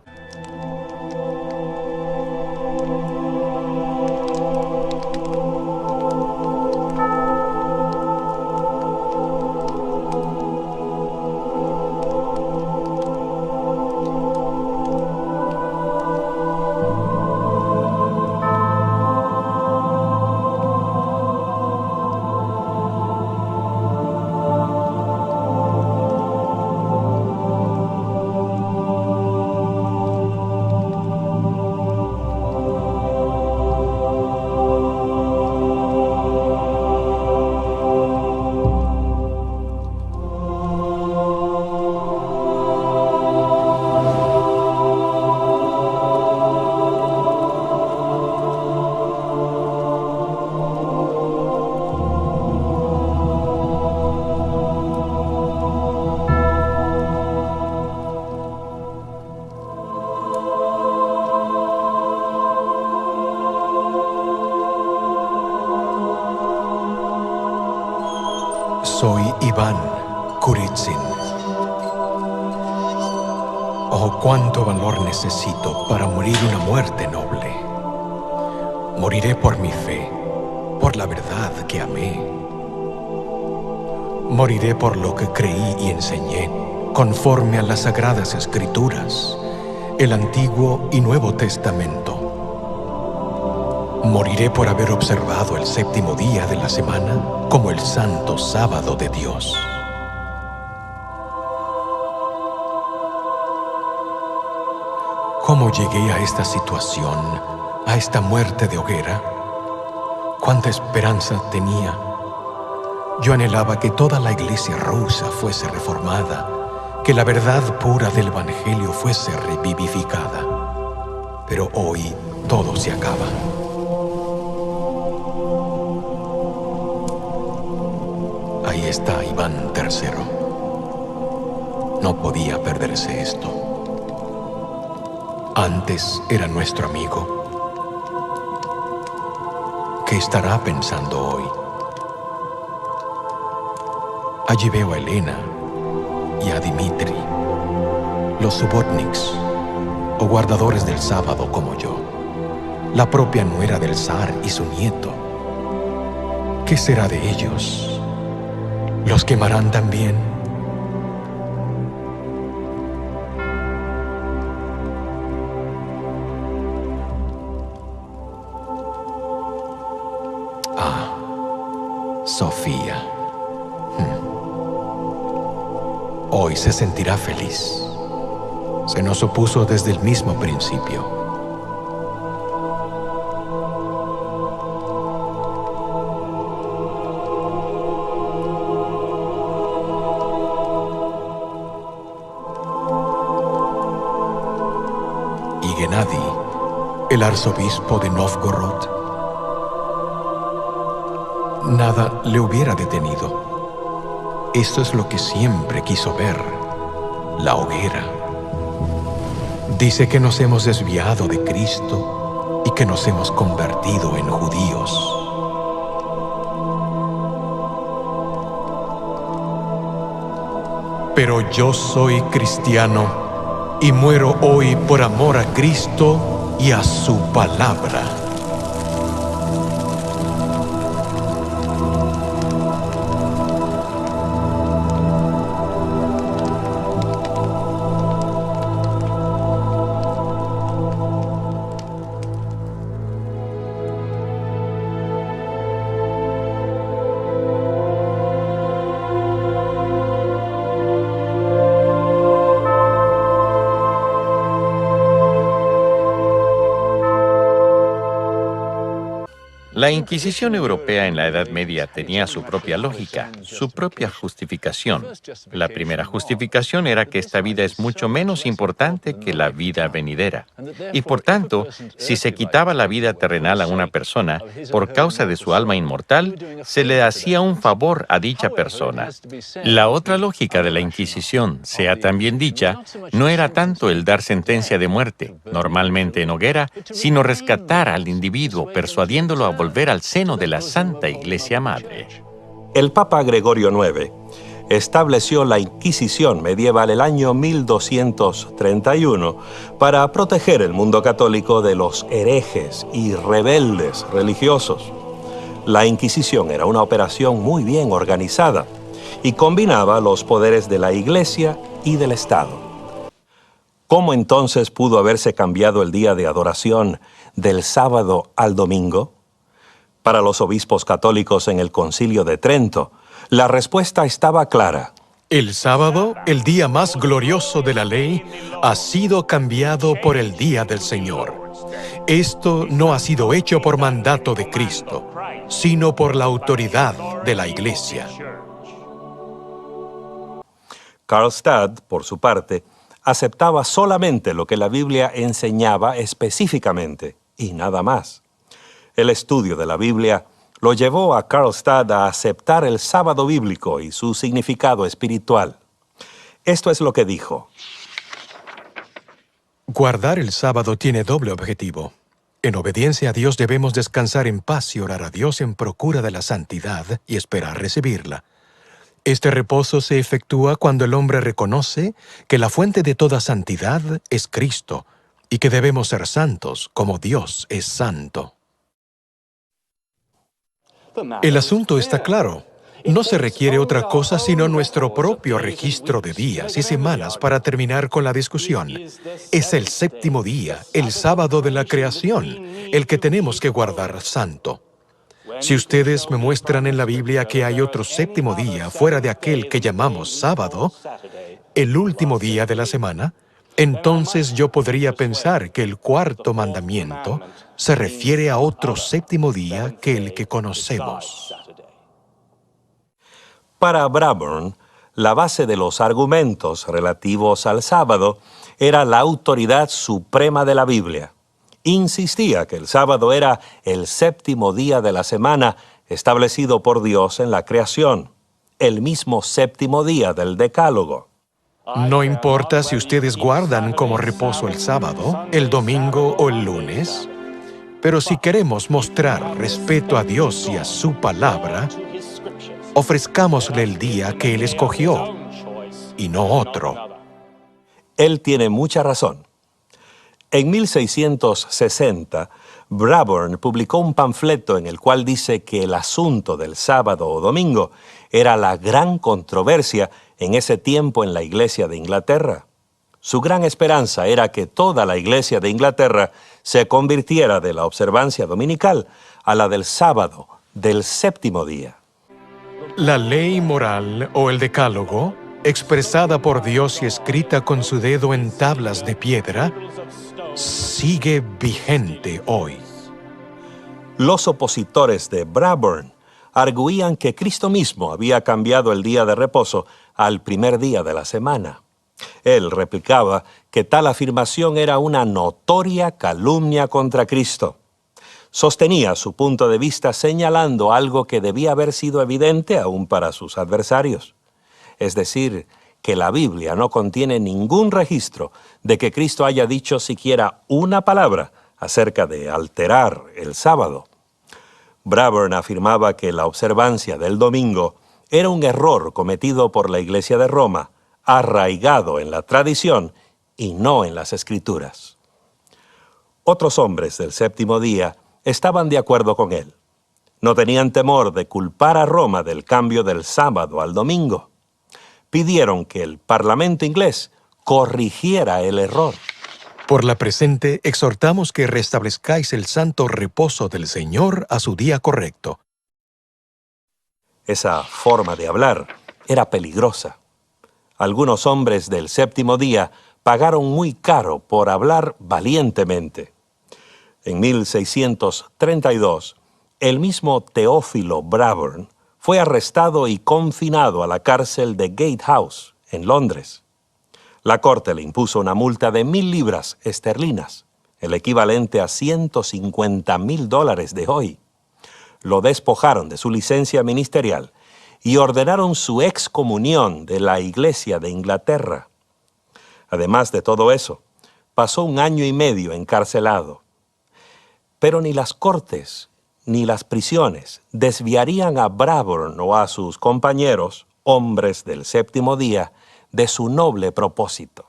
Soy Iván Kurizin. Oh, cuánto valor necesito para morir una muerte noble. Moriré por mi fe, por la verdad que amé. Moriré por lo que creí y enseñé, conforme a las Sagradas Escrituras, el Antiguo y Nuevo Testamento. Moriré por haber observado el séptimo día de la semana como el santo sábado de Dios. ¿Cómo llegué a esta situación, a esta muerte de hoguera? ¿Cuánta esperanza tenía? Yo anhelaba que toda la iglesia rusa fuese reformada, que la verdad pura del Evangelio fuese revivificada. Pero hoy todo se acaba. Ahí está Iván III. No podía perderse esto. Antes era nuestro amigo. ¿Qué estará pensando hoy? Allí veo a Elena y a Dimitri, los subotniks o guardadores del sábado como yo, la propia nuera del zar y su nieto. ¿Qué será de ellos? ¿Los quemarán también? Ah, Sofía. Hoy se sentirá feliz. Se nos opuso desde el mismo principio. Y Gennady, el arzobispo de Novgorod, nada le hubiera detenido. Esto es lo que siempre quiso ver, la hoguera. Dice que nos hemos desviado de Cristo y que nos hemos convertido en judíos. Pero yo soy cristiano y muero hoy por amor a Cristo y a su palabra. La Inquisición europea en la Edad Media tenía su propia lógica, su propia justificación. La primera justificación era que esta vida es mucho menos importante que la vida venidera. Y por tanto, si se quitaba la vida terrenal a una persona por causa de su alma inmortal, se le hacía un favor a dicha persona. La otra lógica de la Inquisición, sea también dicha, no era tanto el dar sentencia de muerte, normalmente en hoguera, sino rescatar al individuo, persuadiéndolo a volver al seno de la Santa Iglesia Madre. El Papa Gregorio IX estableció la Inquisición medieval el año 1231 para proteger el mundo católico de los herejes y rebeldes religiosos. La Inquisición era una operación muy bien organizada y combinaba los poderes de la Iglesia y del Estado. ¿Cómo entonces pudo haberse cambiado el día de adoración del sábado al domingo? Para los obispos católicos en el Concilio de Trento, la respuesta estaba clara. El sábado, el día más glorioso de la ley, ha sido cambiado por el día del Señor. Esto no ha sido hecho por mandato de Cristo, sino por la autoridad de la Iglesia. Karlstadt, por su parte, aceptaba solamente lo que la Biblia enseñaba específicamente, y nada más. El estudio de la Biblia lo llevó a Karlstadt a aceptar el sábado bíblico y su significado espiritual. Esto es lo que dijo. Guardar el sábado tiene doble objetivo. En obediencia a Dios debemos descansar en paz y orar a Dios en procura de la santidad y esperar recibirla. Este reposo se efectúa cuando el hombre reconoce que la fuente de toda santidad es Cristo y que debemos ser santos como Dios es santo. El asunto está claro. No se requiere otra cosa sino nuestro propio registro de días y semanas para terminar con la discusión. Es el séptimo día, el sábado de la creación, el que tenemos que guardar santo. Si ustedes me muestran en la Biblia que hay otro séptimo día fuera de aquel que llamamos sábado, el último día de la semana, entonces yo podría pensar que el cuarto mandamiento se refiere a otro séptimo día que el que conocemos. Para Brabourne, la base de los argumentos relativos al sábado era la autoridad suprema de la Biblia. Insistía que el sábado era el séptimo día de la semana establecido por Dios en la creación, el mismo séptimo día del Decálogo. No importa si ustedes guardan como reposo el sábado, el domingo o el lunes, pero si queremos mostrar respeto a Dios y a su palabra, ofrezcámosle el día que Él escogió y no otro. Él tiene mucha razón. En 1660, Brabourne publicó un panfleto en el cual dice que el asunto del sábado o domingo era la gran controversia en ese tiempo en la Iglesia de Inglaterra. Su gran esperanza era que toda la Iglesia de Inglaterra se convirtiera de la observancia dominical a la del sábado, del séptimo día. La ley moral o el decálogo, expresada por Dios y escrita con su dedo en tablas de piedra, sigue vigente hoy. Los opositores de Brabourne arguían que Cristo mismo había cambiado el día de reposo al primer día de la semana. Él replicaba que tal afirmación era una notoria calumnia contra Cristo. Sostenía su punto de vista señalando algo que debía haber sido evidente aún para sus adversarios. Es decir, que la Biblia no contiene ningún registro de que Cristo haya dicho siquiera una palabra acerca de alterar el sábado. Brabourne afirmaba que la observancia del domingo era un error cometido por la Iglesia de Roma, arraigado en la tradición y no en las Escrituras. Otros hombres del séptimo día estaban de acuerdo con él. No tenían temor de culpar a Roma del cambio del sábado al domingo. Pidieron que el Parlamento inglés corrigiera el error. Por la presente, exhortamos que restablezcáis el santo reposo del Señor a su día correcto. Esa forma de hablar era peligrosa. Algunos hombres del séptimo día pagaron muy caro por hablar valientemente. En 1632, el mismo Teófilo Brabourne fue arrestado y confinado a la cárcel de Gatehouse, en Londres. La corte le impuso una multa de 1,000 libras esterlinas, el equivalente a $150,000 de hoy. Lo despojaron de su licencia ministerial y ordenaron su excomunión de la Iglesia de Inglaterra. Además de todo eso, pasó 1 año y medio encarcelado. Pero ni las cortes ni las prisiones desviarían a Brabourne o a sus compañeros, hombres del séptimo día, de su noble propósito.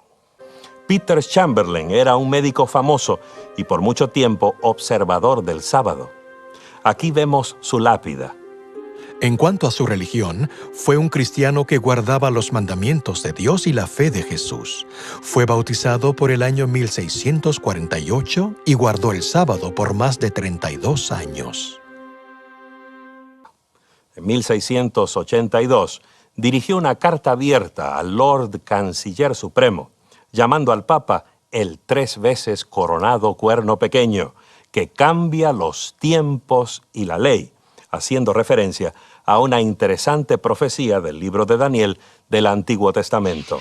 Peter Chamberlain era un médico famoso y por mucho tiempo observador del sábado. Aquí vemos su lápida. En cuanto a su religión, fue un cristiano que guardaba los mandamientos de Dios y la fe de Jesús. Fue bautizado por el año 1648 y guardó el sábado por más de 32 años. En 1682, dirigió una carta abierta al Lord Canciller Supremo, llamando al Papa el 3 veces coronado cuerno pequeño, que cambia los tiempos y la ley, haciendo referencia a una interesante profecía del libro de Daniel del Antiguo Testamento.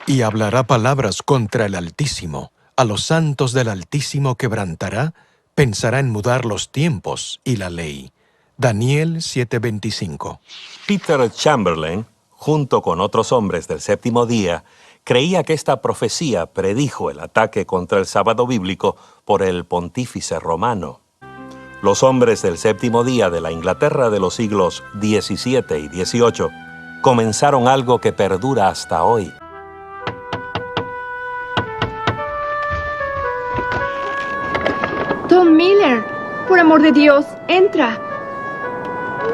Y hablará palabras contra el Altísimo. A los santos del Altísimo quebrantará, pensará en mudar los tiempos y la ley. Daniel 7:25. Peter Chamberlain, junto con otros hombres del séptimo día, creía que esta profecía predijo el ataque contra el sábado bíblico por el pontífice romano. Los hombres del séptimo día de la Inglaterra de los siglos XVII y XVIII comenzaron algo que perdura hasta hoy. Tom Miller, por amor de Dios, entra.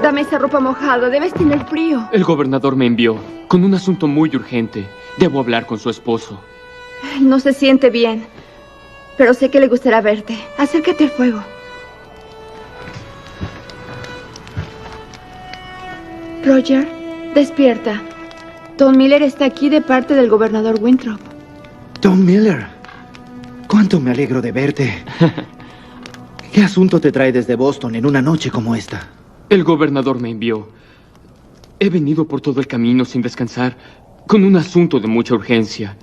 Dame esa ropa mojada, debes tener frío. El gobernador me envió con un asunto muy urgente. Debo hablar con su esposo. No se siente bien, pero sé que le gustará verte. Acércate al fuego. Roger, despierta. Tom Miller está aquí de parte del gobernador Winthrop. Tom Miller, cuánto me alegro de verte. ¿Qué asunto te trae desde Boston en una noche como esta? El gobernador me envió. He venido por todo el camino sin descansar, con un asunto de mucha urgencia.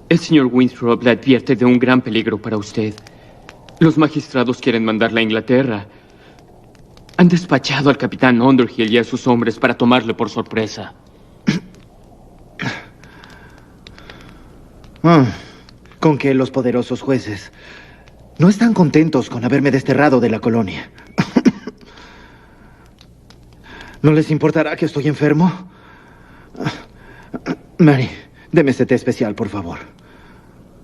El señor Winthrop le advierte de un gran peligro para usted. Los magistrados quieren mandarla a Inglaterra. Han despachado al capitán Underhill y a sus hombres para tomarle por sorpresa. Con que los poderosos jueces no están contentos con haberme desterrado de la colonia. ¿No les importará que estoy enfermo? Mary, deme ese té especial, por favor.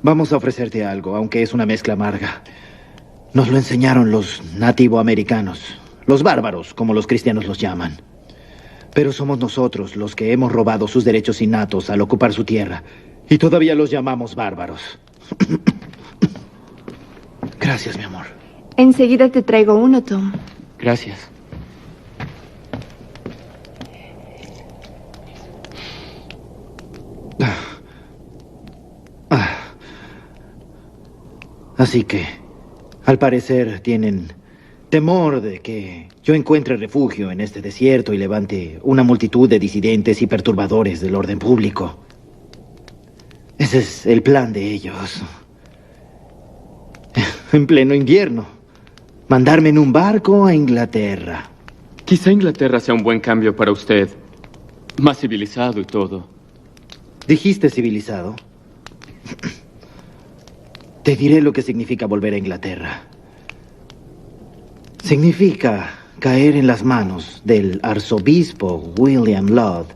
Vamos a ofrecerte algo, aunque es una mezcla amarga. Nos lo enseñaron los nativoamericanos, los bárbaros, como los cristianos los llaman. Pero somos nosotros los que hemos robado sus derechos innatos al ocupar su tierra. Y todavía los llamamos bárbaros. Gracias, mi amor. Enseguida te traigo uno, Tom. Gracias. Así que, al parecer, tienen temor de que yo encuentre refugio en este desierto y levante una multitud de disidentes y perturbadores del orden público. Ese es el plan de ellos. En pleno invierno, mandarme en un barco a Inglaterra. Quizá Inglaterra sea un buen cambio para usted. Más civilizado y todo. ¿Dijiste civilizado? Te diré lo que significa volver a Inglaterra. Significa caer en las manos del arzobispo William Laud.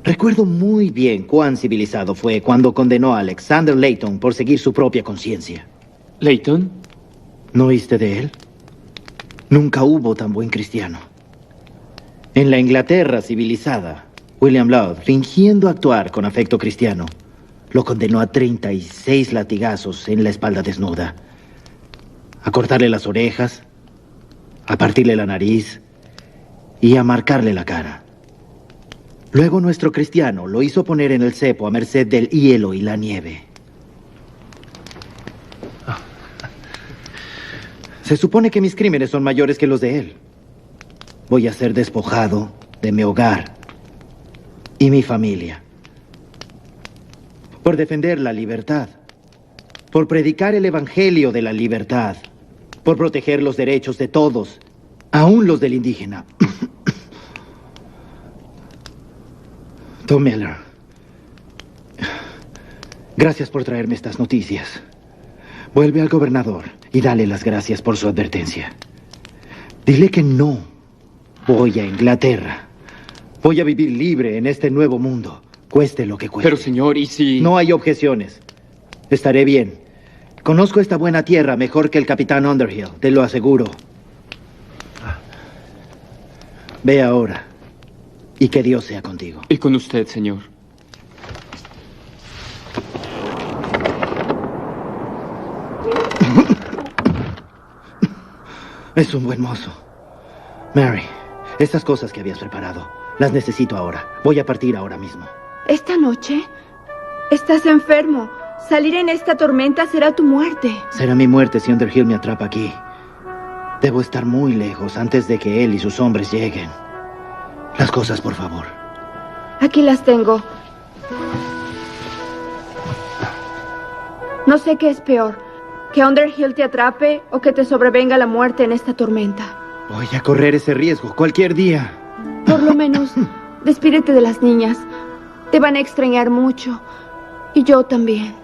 Recuerdo muy bien cuán civilizado fue cuando condenó a Alexander Layton por seguir su propia conciencia. ¿Layton? ¿No oíste de él? Nunca hubo tan buen cristiano. En la Inglaterra civilizada, William Laud, fingiendo actuar con afecto cristiano, lo condenó a 36 latigazos en la espalda desnuda, a cortarle las orejas, a partirle la nariz y a marcarle la cara. Luego nuestro cristiano lo hizo poner en el cepo a merced del hielo y la nieve. Se supone que mis crímenes son mayores que los de él. Voy a ser despojado de mi hogar y mi familia. Por defender la libertad. Por predicar el evangelio de la libertad. Por proteger los derechos de todos, aún los del indígena. Tom Miller, gracias por traerme estas noticias. Vuelve al gobernador y dale las gracias por su advertencia. Dile que no voy a Inglaterra. Voy a vivir libre en este nuevo mundo, cueste lo que cueste. Pero, señor, ¿y si...? No hay objeciones. Estaré bien. Conozco esta buena tierra mejor que el capitán Underhill, te lo aseguro. Ve ahora. Y que Dios sea contigo. Y con usted, señor. Es un buen mozo. Mary, estas cosas que habías preparado, las necesito ahora. Voy a partir ahora mismo. ¿Esta noche? Estás enfermo. Salir en esta tormenta será tu muerte. Será mi muerte si Underhill me atrapa aquí. Debo estar muy lejos antes de que él y sus hombres lleguen. Las cosas, por favor. Aquí las tengo. No sé qué es peor, que Underhill te atrape o que te sobrevenga la muerte en esta tormenta. Voy a correr ese riesgo cualquier día. Por lo menos, despídete de las niñas. Te van a extrañar mucho. Y yo también.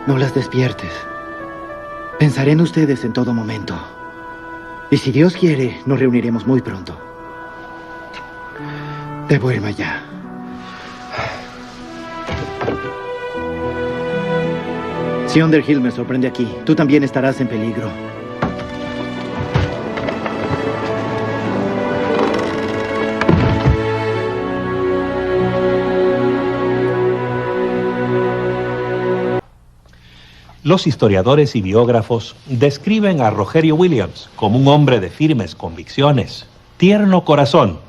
No las despiertes. Pensaré en ustedes en todo momento. Y si Dios quiere, nos reuniremos muy pronto. Debo irme ya. Si Underhill me sorprende aquí, tú también estarás en peligro. Los historiadores y biógrafos describen a Rogerio Williams como un hombre de firmes convicciones, tierno corazón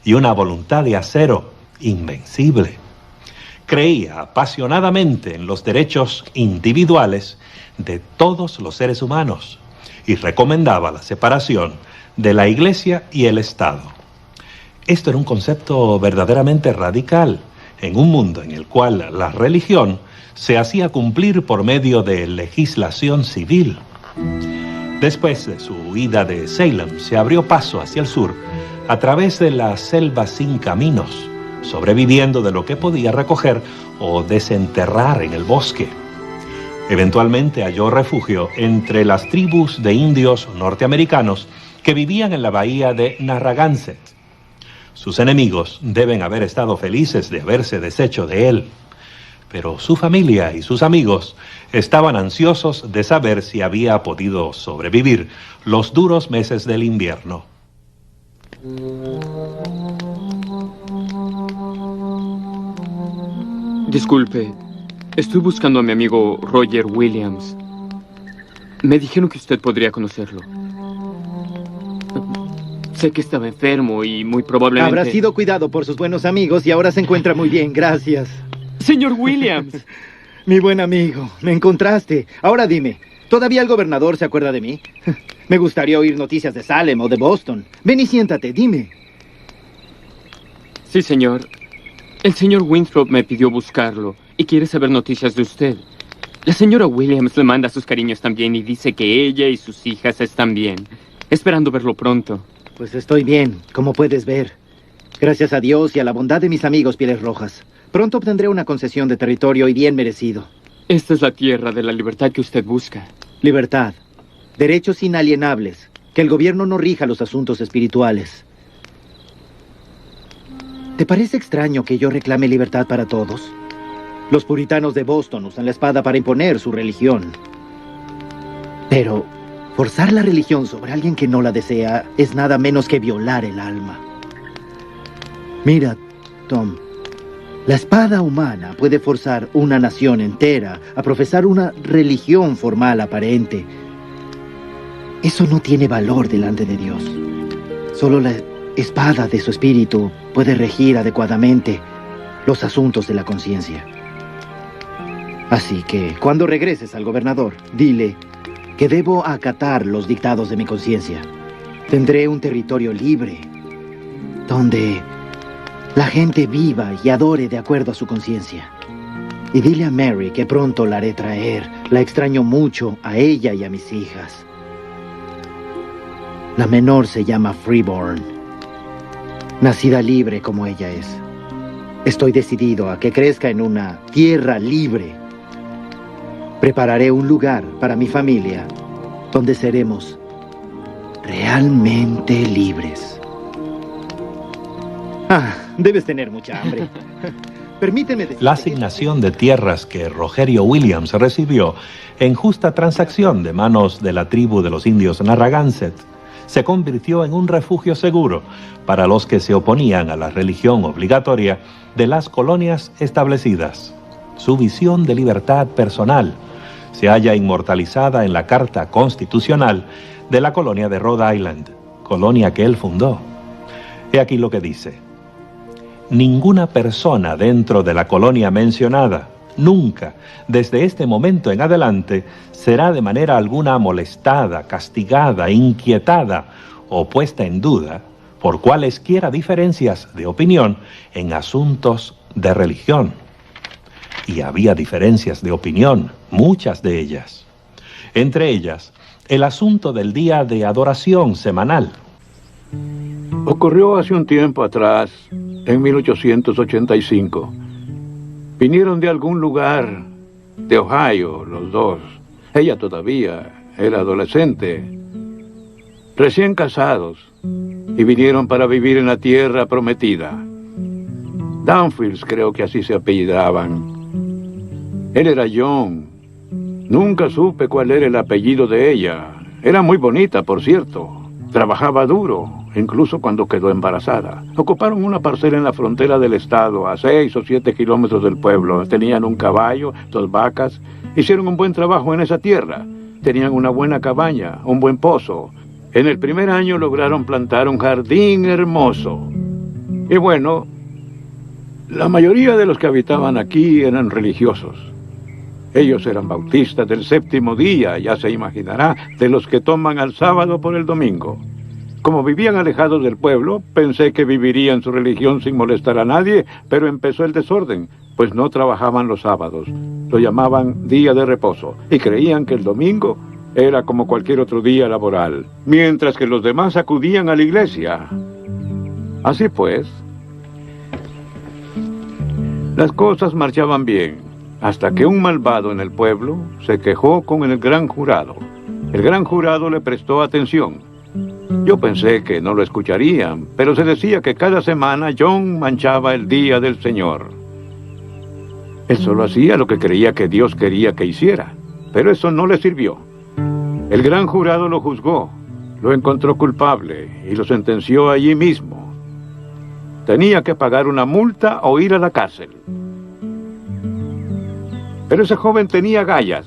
y una voluntad de acero invencible. Creía apasionadamente en los derechos individuales de todos los seres humanos y recomendaba la separación de la Iglesia y el Estado. Esto era un concepto verdaderamente radical en un mundo en el cual la religión se hacía cumplir por medio de legislación civil. Después de su huida de Salem, se abrió paso hacia el sur a través de la selva sin caminos, sobreviviendo de lo que podía recoger o desenterrar en el bosque. Eventualmente halló refugio entre las tribus de indios norteamericanos que vivían en la bahía de Narragansett. Sus enemigos deben haber estado felices de haberse deshecho de él, pero su familia y sus amigos estaban ansiosos de saber si había podido sobrevivir los duros meses del invierno. Disculpe, estoy buscando a mi amigo Roger Williams. Me dijeron que usted podría conocerlo. Sé que estaba enfermo y muy probablemente... Habrá sido cuidado por sus buenos amigos y ahora se encuentra muy bien, gracias. Señor Williams. Mi buen amigo, me encontraste. Ahora dime, ¿todavía el gobernador se acuerda de mí? Me gustaría oír noticias de Salem o de Boston. Ven y siéntate, dime. Sí, señor. El señor Winthrop me pidió buscarlo y quiere saber noticias de usted. La señora Williams le manda sus cariños también y dice que ella y sus hijas están bien, esperando verlo pronto. Pues estoy bien, como puedes ver. Gracias a Dios y a la bondad de mis amigos Pieles Rojas. Pronto obtendré una concesión de territorio y bien merecido. Esta es la tierra de la libertad que usted busca. Libertad. Derechos inalienables. Que el gobierno no rija los asuntos espirituales. ¿Te parece extraño que yo reclame libertad para todos? Los puritanos de Boston usan la espada para imponer su religión. Pero forzar la religión sobre alguien que no la desea es nada menos que violar el alma. Mira, Tom, la espada humana puede forzar una nación entera a profesar una religión formal aparente. Eso no tiene valor delante de Dios. Solo la espada de su espíritu puede regir adecuadamente los asuntos de la conciencia. Así que, cuando regreses al gobernador, dile que debo acatar los dictados de mi conciencia. Tendré un territorio libre, donde la gente viva y adore de acuerdo a su conciencia. Y dile a Mary que pronto la haré traer. La extraño mucho a ella y a mis hijas. La menor se llama Freeborn, nacida libre como ella es. Estoy decidido a que crezca en una tierra libre. Prepararé un lugar para mi familia donde seremos realmente libres. Debes tener mucha hambre. Permíteme decir... La asignación de tierras que Rogerio Williams recibió en justa transacción de manos de la tribu de los indios Narragansett se convirtió en un refugio seguro para los que se oponían a la religión obligatoria de las colonias establecidas. Su visión de libertad personal se halla inmortalizada en la Carta Constitucional de la colonia de Rhode Island, colonia que él fundó. He aquí lo que dice: ninguna persona dentro de la colonia mencionada, nunca, desde este momento en adelante, será de manera alguna molestada, castigada, inquietada o puesta en duda por cualesquiera diferencias de opinión en asuntos de religión. Y había diferencias de opinión, muchas de ellas. Entre ellas, el asunto del día de adoración semanal. Ocurrió hace un tiempo atrás, en 1885. Vinieron de algún lugar de Ohio, los dos. Ella todavía era adolescente, recién casados, y vinieron para vivir en la tierra prometida. Dunfields, creo que así se apellidaban. Él era John. Nunca supe cuál era el apellido de ella. Era muy bonita, por cierto. Trabajaba duro, incluso cuando quedó embarazada. Ocuparon una parcela en la frontera del estado, a 6 o 7 kilómetros del pueblo. Tenían un caballo, 2 vacas. Hicieron un buen trabajo en esa tierra. Tenían una buena cabaña, un buen pozo. En el primer año lograron plantar un jardín hermoso. Y bueno, la mayoría de los que habitaban aquí eran religiosos. Ellos eran bautistas del séptimo día, ya se imaginará, de los que toman al sábado por el domingo. Como vivían alejados del pueblo, pensé que vivirían su religión sin molestar a nadie, pero empezó el desorden, pues no trabajaban los sábados. Lo llamaban día de reposo, y creían que el domingo era como cualquier otro día laboral, mientras que los demás acudían a la iglesia. Así pues, Las cosas marchaban bien, hasta que un malvado en el pueblo se quejó con el gran jurado. El gran jurado le prestó atención. Yo pensé que no lo escucharían, pero se decía que cada semana John manchaba el día del Señor. Él solo hacía lo que creía que Dios quería que hiciera, pero eso no le sirvió. El gran jurado lo juzgó, lo encontró culpable y lo sentenció allí mismo. Tenía que pagar una multa o ir a la cárcel. Pero ese joven tenía agallas.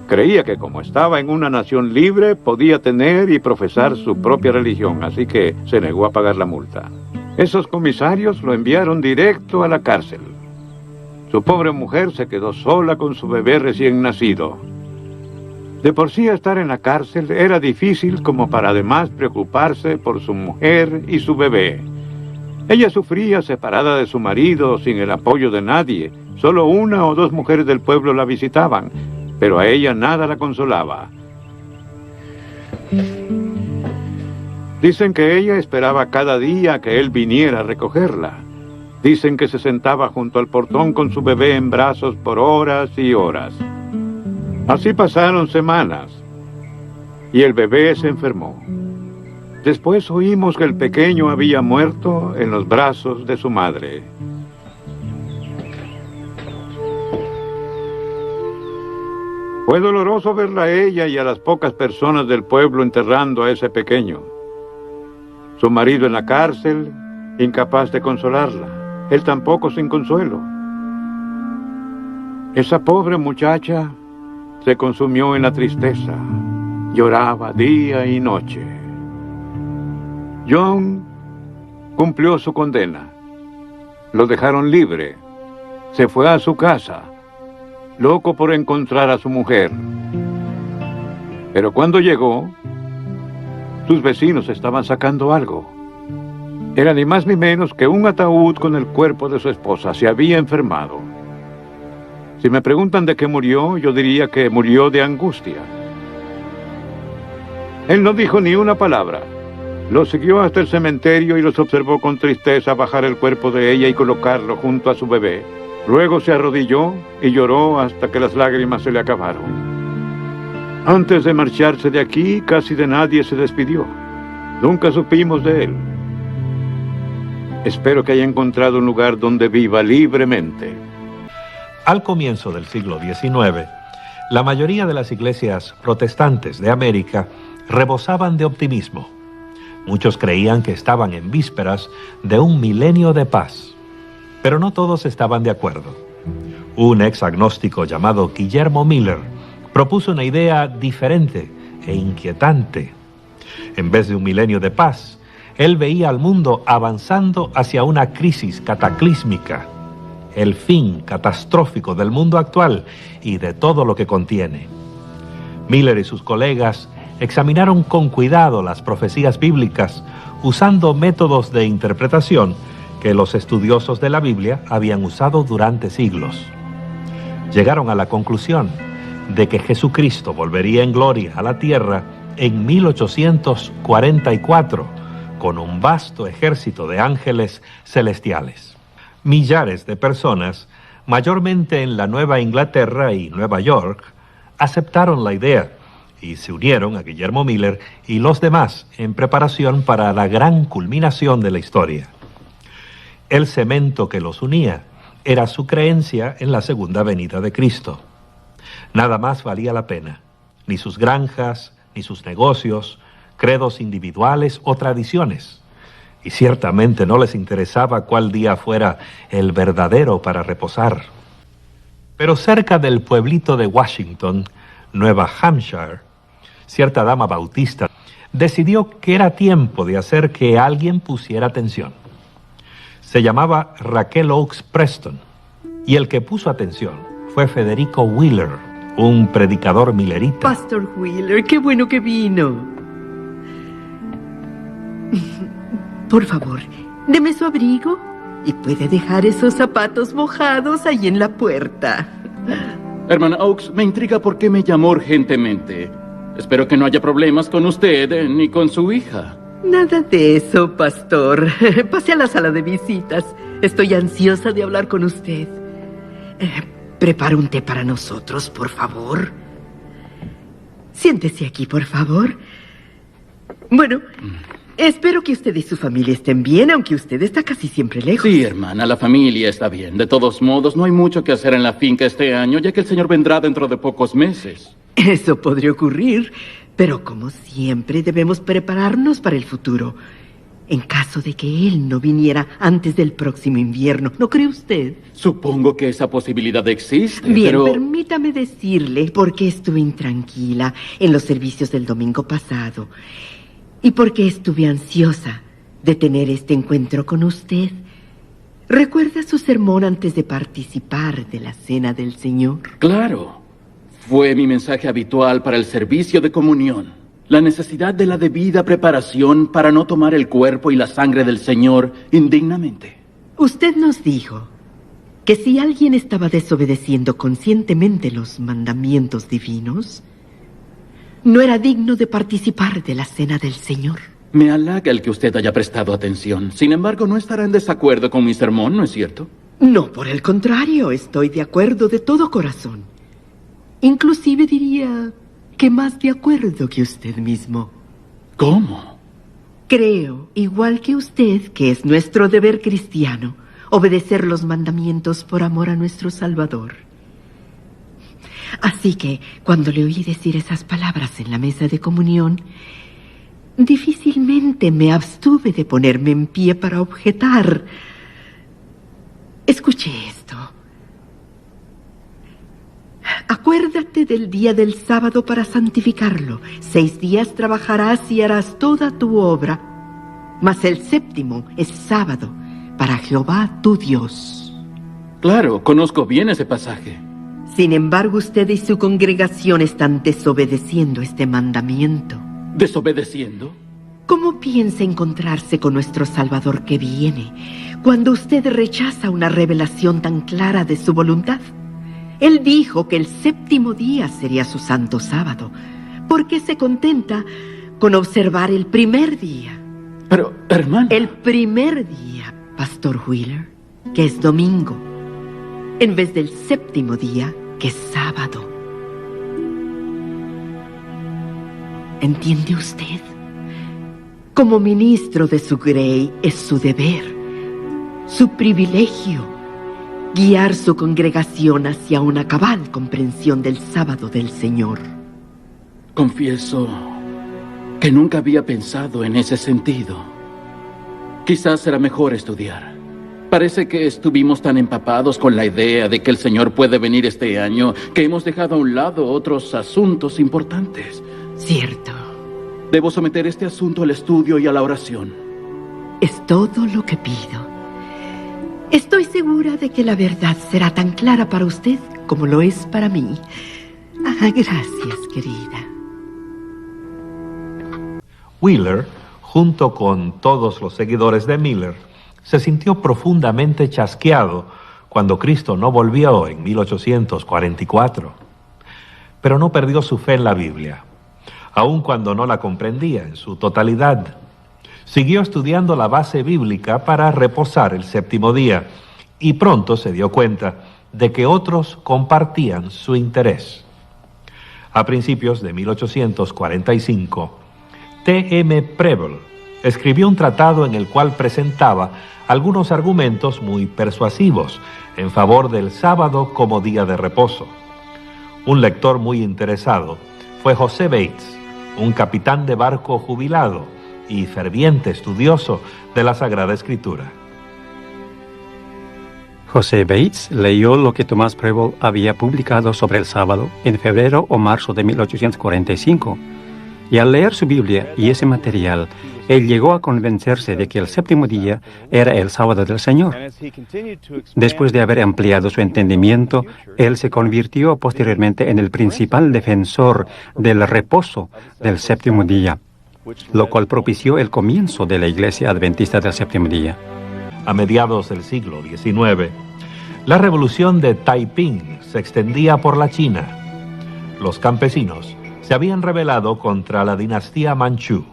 Creía que como estaba en una nación libre, podía tener y profesar su propia religión, así que se negó a pagar la multa. Esos comisarios lo enviaron directo a la cárcel. Su pobre mujer se quedó sola con su bebé recién nacido. De por sí estar en la cárcel era difícil como para además preocuparse por su mujer y su bebé. Ella sufría separada de su marido, sin el apoyo de nadie. Solo 1 o 2 mujeres del pueblo la visitaban, pero a ella nada la consolaba. Dicen que ella esperaba cada día que él viniera a recogerla. Dicen que se sentaba junto al portón con su bebé en brazos por horas y horas. Así pasaron semanas, y el bebé se enfermó. Después oímos que el pequeño había muerto en los brazos de su madre. Fue doloroso verla a ella y a las pocas personas del pueblo enterrando a ese pequeño. Su marido en la cárcel, incapaz de consolarla. Él tampoco sin consuelo. Esa pobre muchacha se consumió en la tristeza. Lloraba día y noche. John cumplió su condena. Lo dejaron libre. Se fue a su casa, loco por encontrar a su mujer. Pero cuando llegó, sus vecinos estaban sacando algo. Era ni más ni menos que un ataúd con el cuerpo de su esposa. Se había enfermado. Si me preguntan de qué murió, yo diría que murió de angustia. Él no dijo ni una palabra. Los siguió hasta el cementerio y los observó con tristeza bajar el cuerpo de ella y colocarlo junto a su bebé. Luego se arrodilló y lloró hasta que las lágrimas se le acabaron. Antes de marcharse de aquí, casi de nadie se despidió. Nunca supimos de él. Espero que haya encontrado un lugar donde viva libremente. Al comienzo del siglo XIX, la mayoría de las iglesias protestantes de América rebosaban de optimismo. Muchos creían que estaban en vísperas de un milenio de paz, pero no todos estaban de acuerdo. Un ex agnóstico llamado Guillermo Miller propuso una idea diferente e inquietante. En vez de un milenio de paz, él veía al mundo avanzando hacia una crisis cataclísmica, el fin catastrófico del mundo actual y de todo lo que contiene. Miller y sus colegas examinaron con cuidado las profecías bíblicas usando métodos de interpretación que los estudiosos de la Biblia habían usado durante siglos. Llegaron a la conclusión de que Jesucristo volvería en gloria a la tierra en 1844 con un vasto ejército de ángeles celestiales. Millares de personas, mayormente en la Nueva Inglaterra y Nueva York, aceptaron la idea y se unieron a Guillermo Miller y los demás en preparación para la gran culminación de la historia. El cemento que los unía era su creencia en la segunda venida de Cristo. Nada más valía la pena, ni sus granjas, ni sus negocios, credos individuales o tradiciones. Y ciertamente no les interesaba cuál día fuera el verdadero para reposar. Pero cerca del pueblito de Washington, Nueva Hampshire, cierta dama bautista decidió que era tiempo de hacer que alguien pusiera atención. Se llamaba Raquel Oakes Preston, y el que puso atención fue Federico Wheeler, un predicador millerita. Pastor Wheeler, qué bueno que vino. Por favor, deme su abrigo y puede dejar esos zapatos mojados ahí en la puerta. Hermana Oakes, me intriga por qué me llamó urgentemente. Espero que no haya problemas con usted ni con su hija. Nada de eso, pastor. Pase a la sala de visitas. Estoy ansiosa de hablar con usted. Prepara un té para nosotros, por favor. Siéntese aquí, por favor. Bueno, espero que usted y su familia estén bien, aunque usted está casi siempre lejos. Sí, hermana, la familia está bien. De todos modos, no hay mucho que hacer en la finca este año, ya que el señor vendrá dentro de pocos meses. Eso podría ocurrir, pero como siempre debemos prepararnos para el futuro. En caso de que él no viniera antes del próximo invierno, ¿no cree usted? Supongo que esa posibilidad existe, Bien, pero... permítame decirle por qué estuve intranquila en los servicios del domingo pasado y por qué estuve ansiosa de tener este encuentro con usted. ¿Recuerda su sermón antes de participar de la Cena del Señor? Claro. Fue mi mensaje habitual para el servicio de comunión. La necesidad de la debida preparación para no tomar el cuerpo y la sangre del Señor indignamente. Usted nos dijo que si alguien estaba desobedeciendo conscientemente los mandamientos divinos, no era digno de participar de la Cena del Señor. Me halaga el que usted haya prestado atención. Sin embargo, no estará en desacuerdo con mi sermón, ¿no es cierto? No, por el contrario, estoy de acuerdo de todo corazón. Inclusive diría que más de acuerdo que usted mismo. ¿Cómo? Creo, igual que usted, que es nuestro deber cristiano obedecer los mandamientos por amor a nuestro Salvador. Así que, cuando le oí decir esas palabras en la mesa de comunión, difícilmente me abstuve de ponerme en pie para objetar. Escuche esto. Acuérdate del día del sábado para santificarlo. 6 días trabajarás y harás toda tu obra, mas el séptimo es sábado para Jehová tu Dios. Claro, conozco bien ese pasaje. Sin embargo, usted y su congregación están desobedeciendo este mandamiento. ¿Desobedeciendo? ¿Cómo piensa encontrarse con nuestro Salvador que viene cuando usted rechaza una revelación tan clara de su voluntad? Él dijo que el séptimo día sería su santo sábado. ¿Por qué se contenta con observar el primer día? Pero, hermano... El primer día, Pastor Wheeler, que es domingo, en vez del séptimo día, que es sábado. ¿Entiende usted? Como ministro de su grey es su deber, su privilegio, guiar su congregación hacia una cabal comprensión del sábado del Señor. Confieso que nunca había pensado en ese sentido. Quizás será mejor estudiar. Parece que estuvimos tan empapados con la idea de que el Señor puede venir este año que hemos dejado a un lado otros asuntos importantes. Cierto. Debo someter este asunto al estudio y a la oración. Es todo lo que pido. Estoy segura de que la verdad será tan clara para usted como lo es para mí. Gracias, querida. Wheeler, junto con todos los seguidores de Miller, se sintió profundamente chasqueado cuando Cristo no volvió en 1844. Pero no perdió su fe en la Biblia, aun cuando no la comprendía en su totalidad. Siguió estudiando la base bíblica para reposar el séptimo día y pronto se dio cuenta de que otros compartían su interés. A principios de 1845, T.M. Preble escribió un tratado en el cual presentaba algunos argumentos muy persuasivos en favor del sábado como día de reposo. Un lector muy interesado fue José Bates, un capitán de barco jubilado y ferviente estudioso de la Sagrada Escritura. José Bates leyó lo que Thomas Preble había publicado sobre el sábado en febrero o marzo de 1845, y al leer su Biblia y ese material, él llegó a convencerse de que el séptimo día era el sábado del Señor. Después de haber ampliado su entendimiento, él se convirtió posteriormente en el principal defensor del reposo del séptimo día, lo cual propició el comienzo de la Iglesia Adventista del Séptimo Día. A mediados del siglo XIX, la revolución de Taiping se extendía por la China. Los campesinos se habían rebelado contra la dinastía Manchú.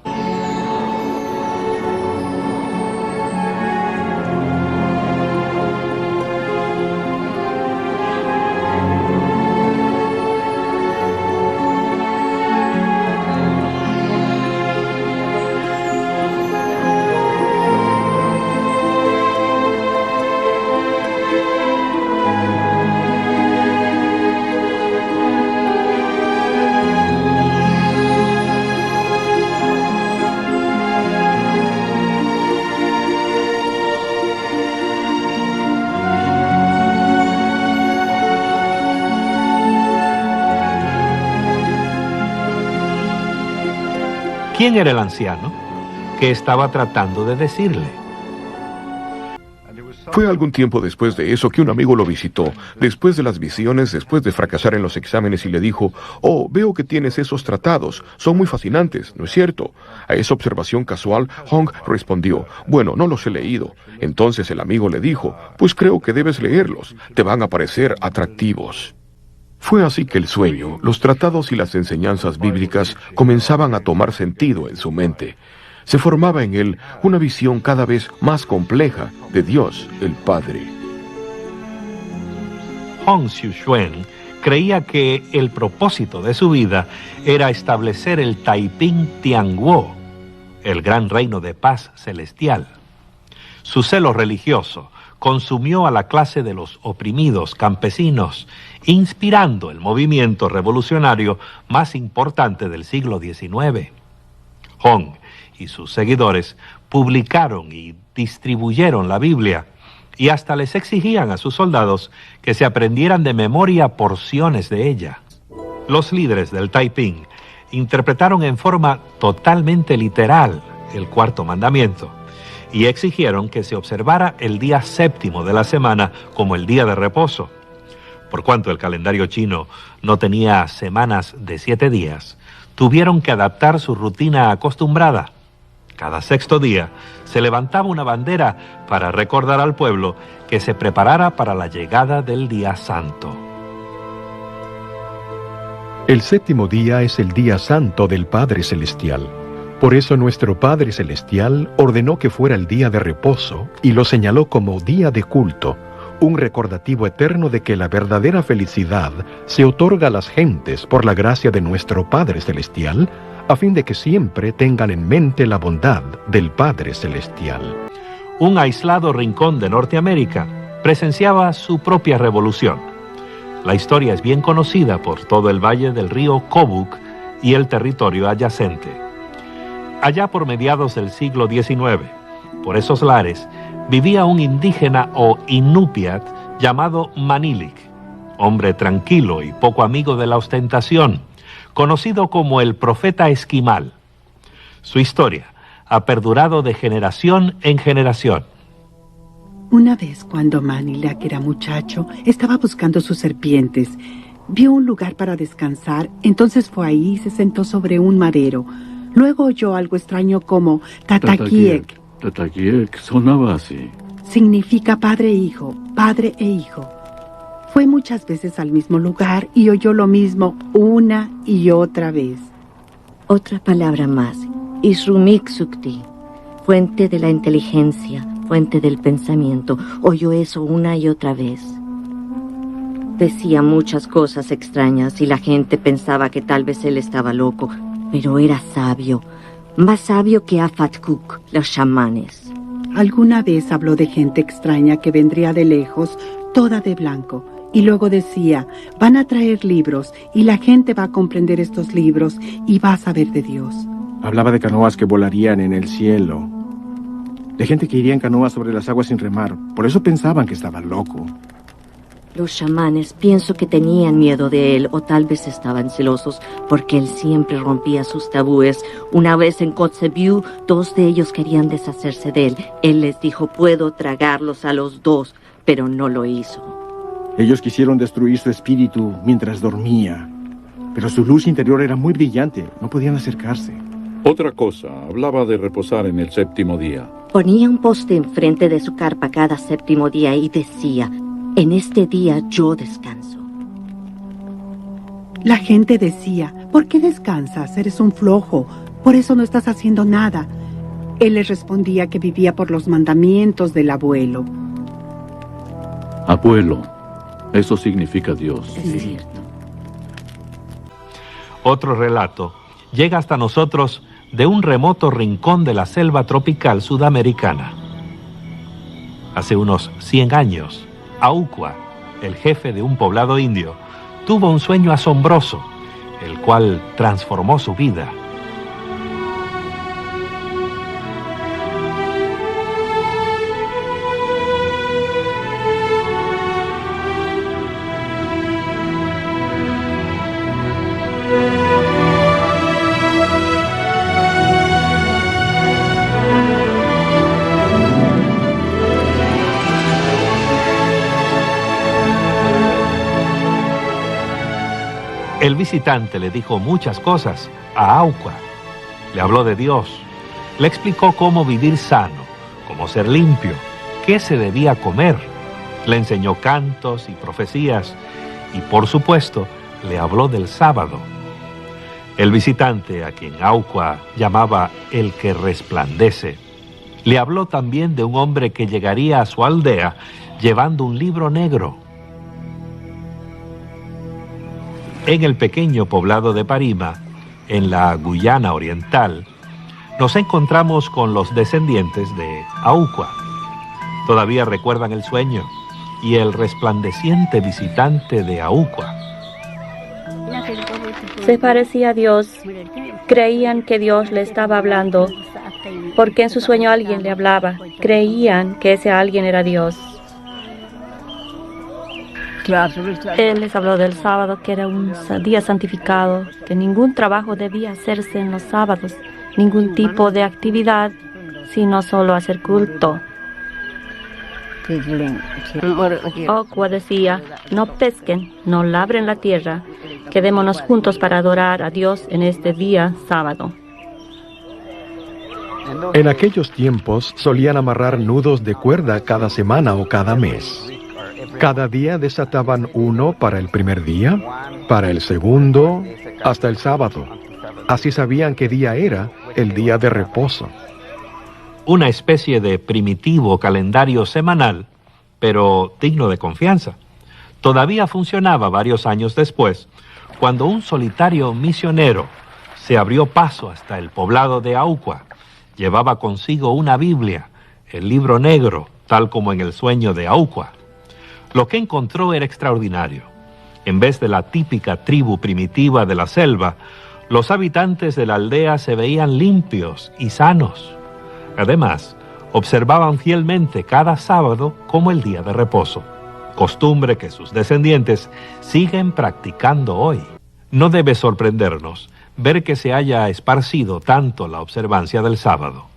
¿Quién era el anciano? ¿Qué estaba tratando de decirle? Fue algún tiempo después de eso que un amigo lo visitó, después de las visiones, después de fracasar en los exámenes, y le dijo: «Oh, veo que tienes esos tratados, son muy fascinantes, ¿no es cierto?». A esa observación casual, Hong respondió: «Bueno, no los he leído». Entonces el amigo le dijo: «Pues creo que debes leerlos, te van a parecer atractivos». Fue así que el sueño, los tratados y las enseñanzas bíblicas comenzaban a tomar sentido en su mente. Se formaba en él una visión cada vez más compleja de Dios, el Padre. Hong Xiuxuan creía que el propósito de su vida era establecer el Taiping Tianguo, el gran reino de paz celestial. Su celo religioso consumió a la clase de los oprimidos campesinos, inspirando el movimiento revolucionario más importante del siglo XIX. Hong y sus seguidores publicaron y distribuyeron la Biblia, y hasta les exigían a sus soldados que se aprendieran de memoria porciones de ella. Los líderes del Taiping interpretaron en forma totalmente literal el cuarto mandamiento y exigieron que se observara el día séptimo de la semana como el día de reposo. Por cuanto el calendario chino no tenía semanas de 7 días, tuvieron que adaptar su rutina acostumbrada. Cada sexto día se levantaba una bandera para recordar al pueblo que se preparara para la llegada del día santo. El séptimo día es el día santo del Padre Celestial. Por eso nuestro Padre Celestial ordenó que fuera el día de reposo y lo señaló como día de culto, un recordativo eterno de que la verdadera felicidad se otorga a las gentes por la gracia de nuestro Padre Celestial, a fin de que siempre tengan en mente la bondad del Padre Celestial. Un aislado rincón de Norteamérica presenciaba su propia revolución. La historia es bien conocida por todo el valle del río Kobuk y el territorio adyacente. Allá por mediados del siglo XIX, por esos lares, vivía un indígena o inupiat llamado Manilik, hombre tranquilo y poco amigo de la ostentación, conocido como el profeta esquimal. Su historia ha perdurado de generación en generación. Una vez, cuando Manilik era muchacho, estaba buscando sus serpientes. Vio un lugar para descansar, entonces fue ahí y se sentó sobre un madero. Luego oyó algo extraño como Tatakiek. Tatakiek sonaba así. Significa padre e hijo. Fue muchas veces al mismo lugar y oyó lo mismo una y otra vez. Otra palabra más, Isrumik Sukti, fuente de la inteligencia, fuente del pensamiento. Oyó eso una y otra vez. Decía muchas cosas extrañas y la gente pensaba que tal vez él estaba loco, pero era sabio, más sabio que Afatkuk, los chamanes. Alguna vez habló de gente extraña que vendría de lejos, toda de blanco. Y luego decía, van a traer libros y la gente va a comprender estos libros y va a saber de Dios. Hablaba de canoas que volarían en el cielo, de gente que iría en canoas sobre las aguas sin remar. Por eso pensaban que estaba loco. Los chamanes pienso que tenían miedo de él o tal vez estaban celosos porque él siempre rompía sus tabúes. Una vez en Kotzebue, 2 de ellos querían deshacerse de él. Él les dijo, puedo tragarlos a los 2, pero no lo hizo. Ellos quisieron destruir su espíritu mientras dormía, pero su luz interior era muy brillante, no podían acercarse. Otra cosa, hablaba de reposar en el séptimo día. Ponía un poste enfrente de su carpa cada séptimo día y decía, en este día yo descanso. La gente decía, ¿por qué descansas? Eres un flojo, por eso no estás haciendo nada. Él les respondía que vivía por los mandamientos del abuelo. Abuelo, eso significa Dios. Es cierto. Otro relato llega hasta nosotros de un remoto rincón de la selva tropical sudamericana. Hace unos 100 años, Aucua, el jefe de un poblado indio, tuvo un sueño asombroso, el cual transformó su vida. El visitante le dijo muchas cosas a Auqua. Le habló de Dios, le explicó cómo vivir sano, cómo ser limpio, qué se debía comer. Le enseñó cantos y profecías y, por supuesto, le habló del sábado. El visitante, a quien Auqua llamaba el que resplandece, le habló también de un hombre que llegaría a su aldea llevando un libro negro. En el pequeño poblado de Parima, en la Guyana Oriental, nos encontramos con los descendientes de Auqua. Todavía recuerdan el sueño y el resplandeciente visitante de Auqua. Se parecía a Dios. Creían que Dios le estaba hablando, porque en su sueño alguien le hablaba. Creían que ese alguien era Dios. Él les habló del sábado, que era un día santificado, que ningún trabajo debía hacerse en los sábados, ningún tipo de actividad, sino solo hacer culto. Auqua decía, no pesquen, no labren la tierra, quedémonos juntos para adorar a Dios en este día sábado. En aquellos tiempos solían amarrar nudos de cuerda cada semana o cada mes. Cada día desataban uno para el primer día, para el segundo, hasta el sábado. Así sabían qué día era el día de reposo. Una especie de primitivo calendario semanal, pero digno de confianza. Todavía funcionaba varios años después, cuando un solitario misionero se abrió paso hasta el poblado de Auqua. Llevaba consigo una Biblia, el libro negro, tal como en el sueño de Auqua. Lo que encontró era extraordinario. En vez de la típica tribu primitiva de la selva, los habitantes de la aldea se veían limpios y sanos. Además, observaban fielmente cada sábado como el día de reposo, costumbre que sus descendientes siguen practicando hoy. No debe sorprendernos ver que se haya esparcido tanto la observancia del sábado.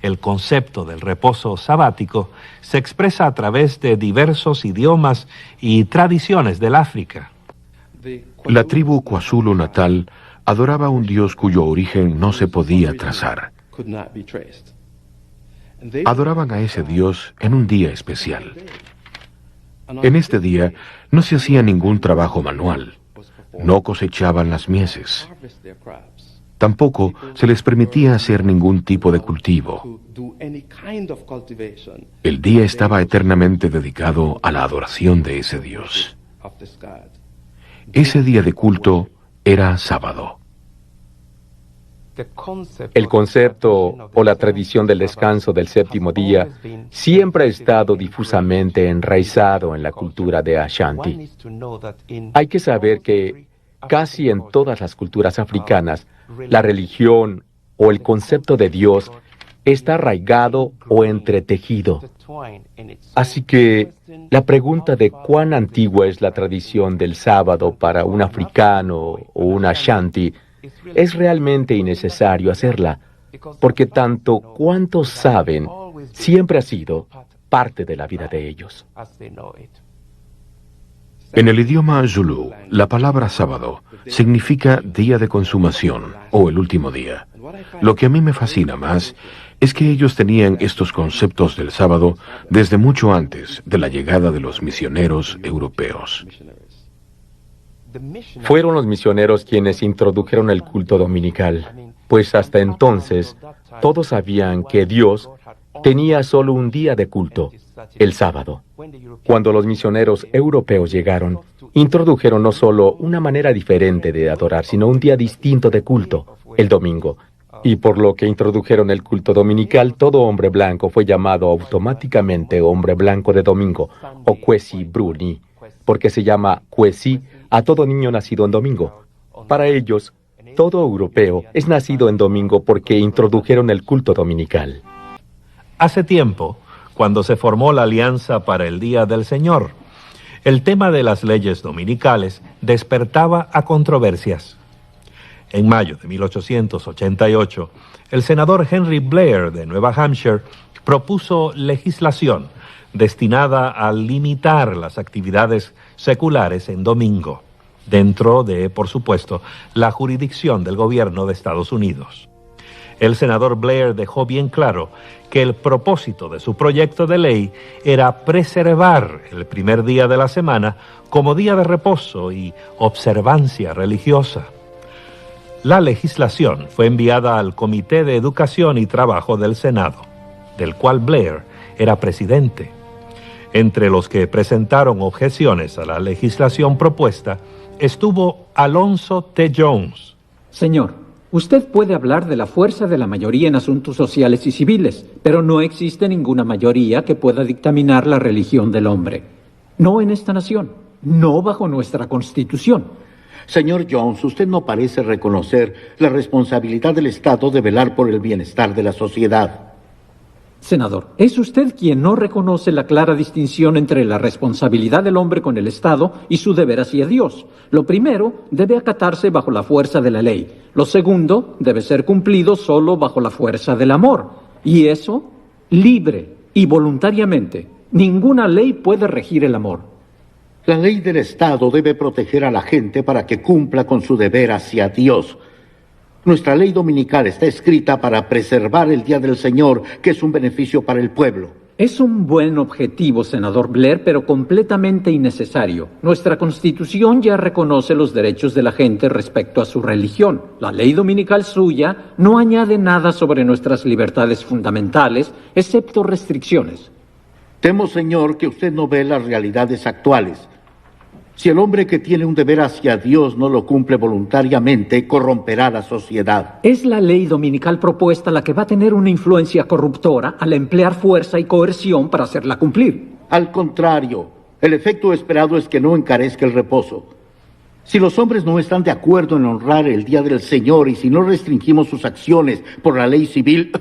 El concepto del reposo sabático se expresa a través de diversos idiomas y tradiciones del África. La tribu Kwazulu Natal adoraba a un dios cuyo origen no se podía trazar. Adoraban a ese dios en un día especial. En este día no se hacía ningún trabajo manual, no cosechaban las mieses. Tampoco se les permitía hacer ningún tipo de cultivo. El día estaba eternamente dedicado a la adoración de ese Dios. Ese día de culto era sábado. El concepto o la tradición del descanso del séptimo día siempre ha estado difusamente enraizado en la cultura de Ashanti. Hay que saber que casi en todas las culturas africanas, la religión o el concepto de Dios está arraigado o entretejido. Así que la pregunta de cuán antigua es la tradición del sábado para un africano o un Ashanti es realmente innecesario hacerla, porque tanto cuanto saben siempre ha sido parte de la vida de ellos. En el idioma Zulu, la palabra sábado significa día de consumación o el último día. Lo que a mí me fascina más es que ellos tenían estos conceptos del sábado desde mucho antes de la llegada de los misioneros europeos. Fueron los misioneros quienes introdujeron el culto dominical, pues hasta entonces todos sabían que Dios tenía solo un día de culto, el sábado. Cuando los misioneros europeos llegaron, introdujeron no solo una manera diferente de adorar, sino un día distinto de culto, el domingo. Y por lo que introdujeron el culto dominical, todo hombre blanco fue llamado automáticamente hombre blanco de domingo, o Kwesi Bruni, porque se llama Kwesi a todo niño nacido en domingo. Para ellos, todo europeo es nacido en domingo porque introdujeron el culto dominical. Hace tiempo, cuando se formó la Alianza para el Día del Señor, el tema de las leyes dominicales despertaba a controversias. En mayo de 1888, el senador Henry Blair de Nueva Hampshire propuso legislación destinada a limitar las actividades seculares en domingo. dentro de, por supuesto, la jurisdicción del gobierno de Estados Unidos. El senador Blair dejó bien claro que el propósito de su proyecto de ley era preservar el primer día de la semana como día de reposo y observancia religiosa. La legislación fue enviada al Comité de Educación y Trabajo del Senado, del cual Blair era presidente. Entre los que presentaron objeciones a la legislación propuesta estuvo Alonzo T. Jones. Señor, usted puede hablar de la fuerza de la mayoría en asuntos sociales y civiles, pero no existe ninguna mayoría que pueda dictaminar la religión del hombre. No en esta nación, no bajo nuestra Constitución. Señor Jones, usted no parece reconocer la responsabilidad del Estado de velar por el bienestar de la sociedad. Senador, es usted quien no reconoce la clara distinción entre la responsabilidad del hombre con el Estado y su deber hacia Dios. Lo primero debe acatarse bajo la fuerza de la ley. Lo segundo debe ser cumplido solo bajo la fuerza del amor. Y eso, libre y voluntariamente. Ninguna ley puede regir el amor. La ley del Estado debe proteger a la gente para que cumpla con su deber hacia Dios. Nuestra ley dominical está escrita para preservar el Día del Señor, que es un beneficio para el pueblo. Es un buen objetivo, senador Blair, pero completamente innecesario. Nuestra Constitución ya reconoce los derechos de la gente respecto a su religión. La ley dominical suya no añade nada sobre nuestras libertades fundamentales, excepto restricciones. Temo, señor, que usted no ve las realidades actuales. Si el hombre que tiene un deber hacia Dios no lo cumple voluntariamente, corromperá la sociedad. Es la ley dominical propuesta la que va a tener una influencia corruptora al emplear fuerza y coerción para hacerla cumplir. Al contrario, el efecto esperado es que no encarezca el reposo. Si los hombres no están de acuerdo en honrar el Día del Señor y si no restringimos sus acciones por la ley civil,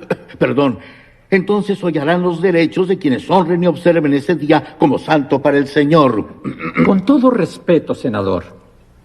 entonces hollarán los derechos de quienes honren y observen ese día como santo para el Señor. Con todo respeto, senador,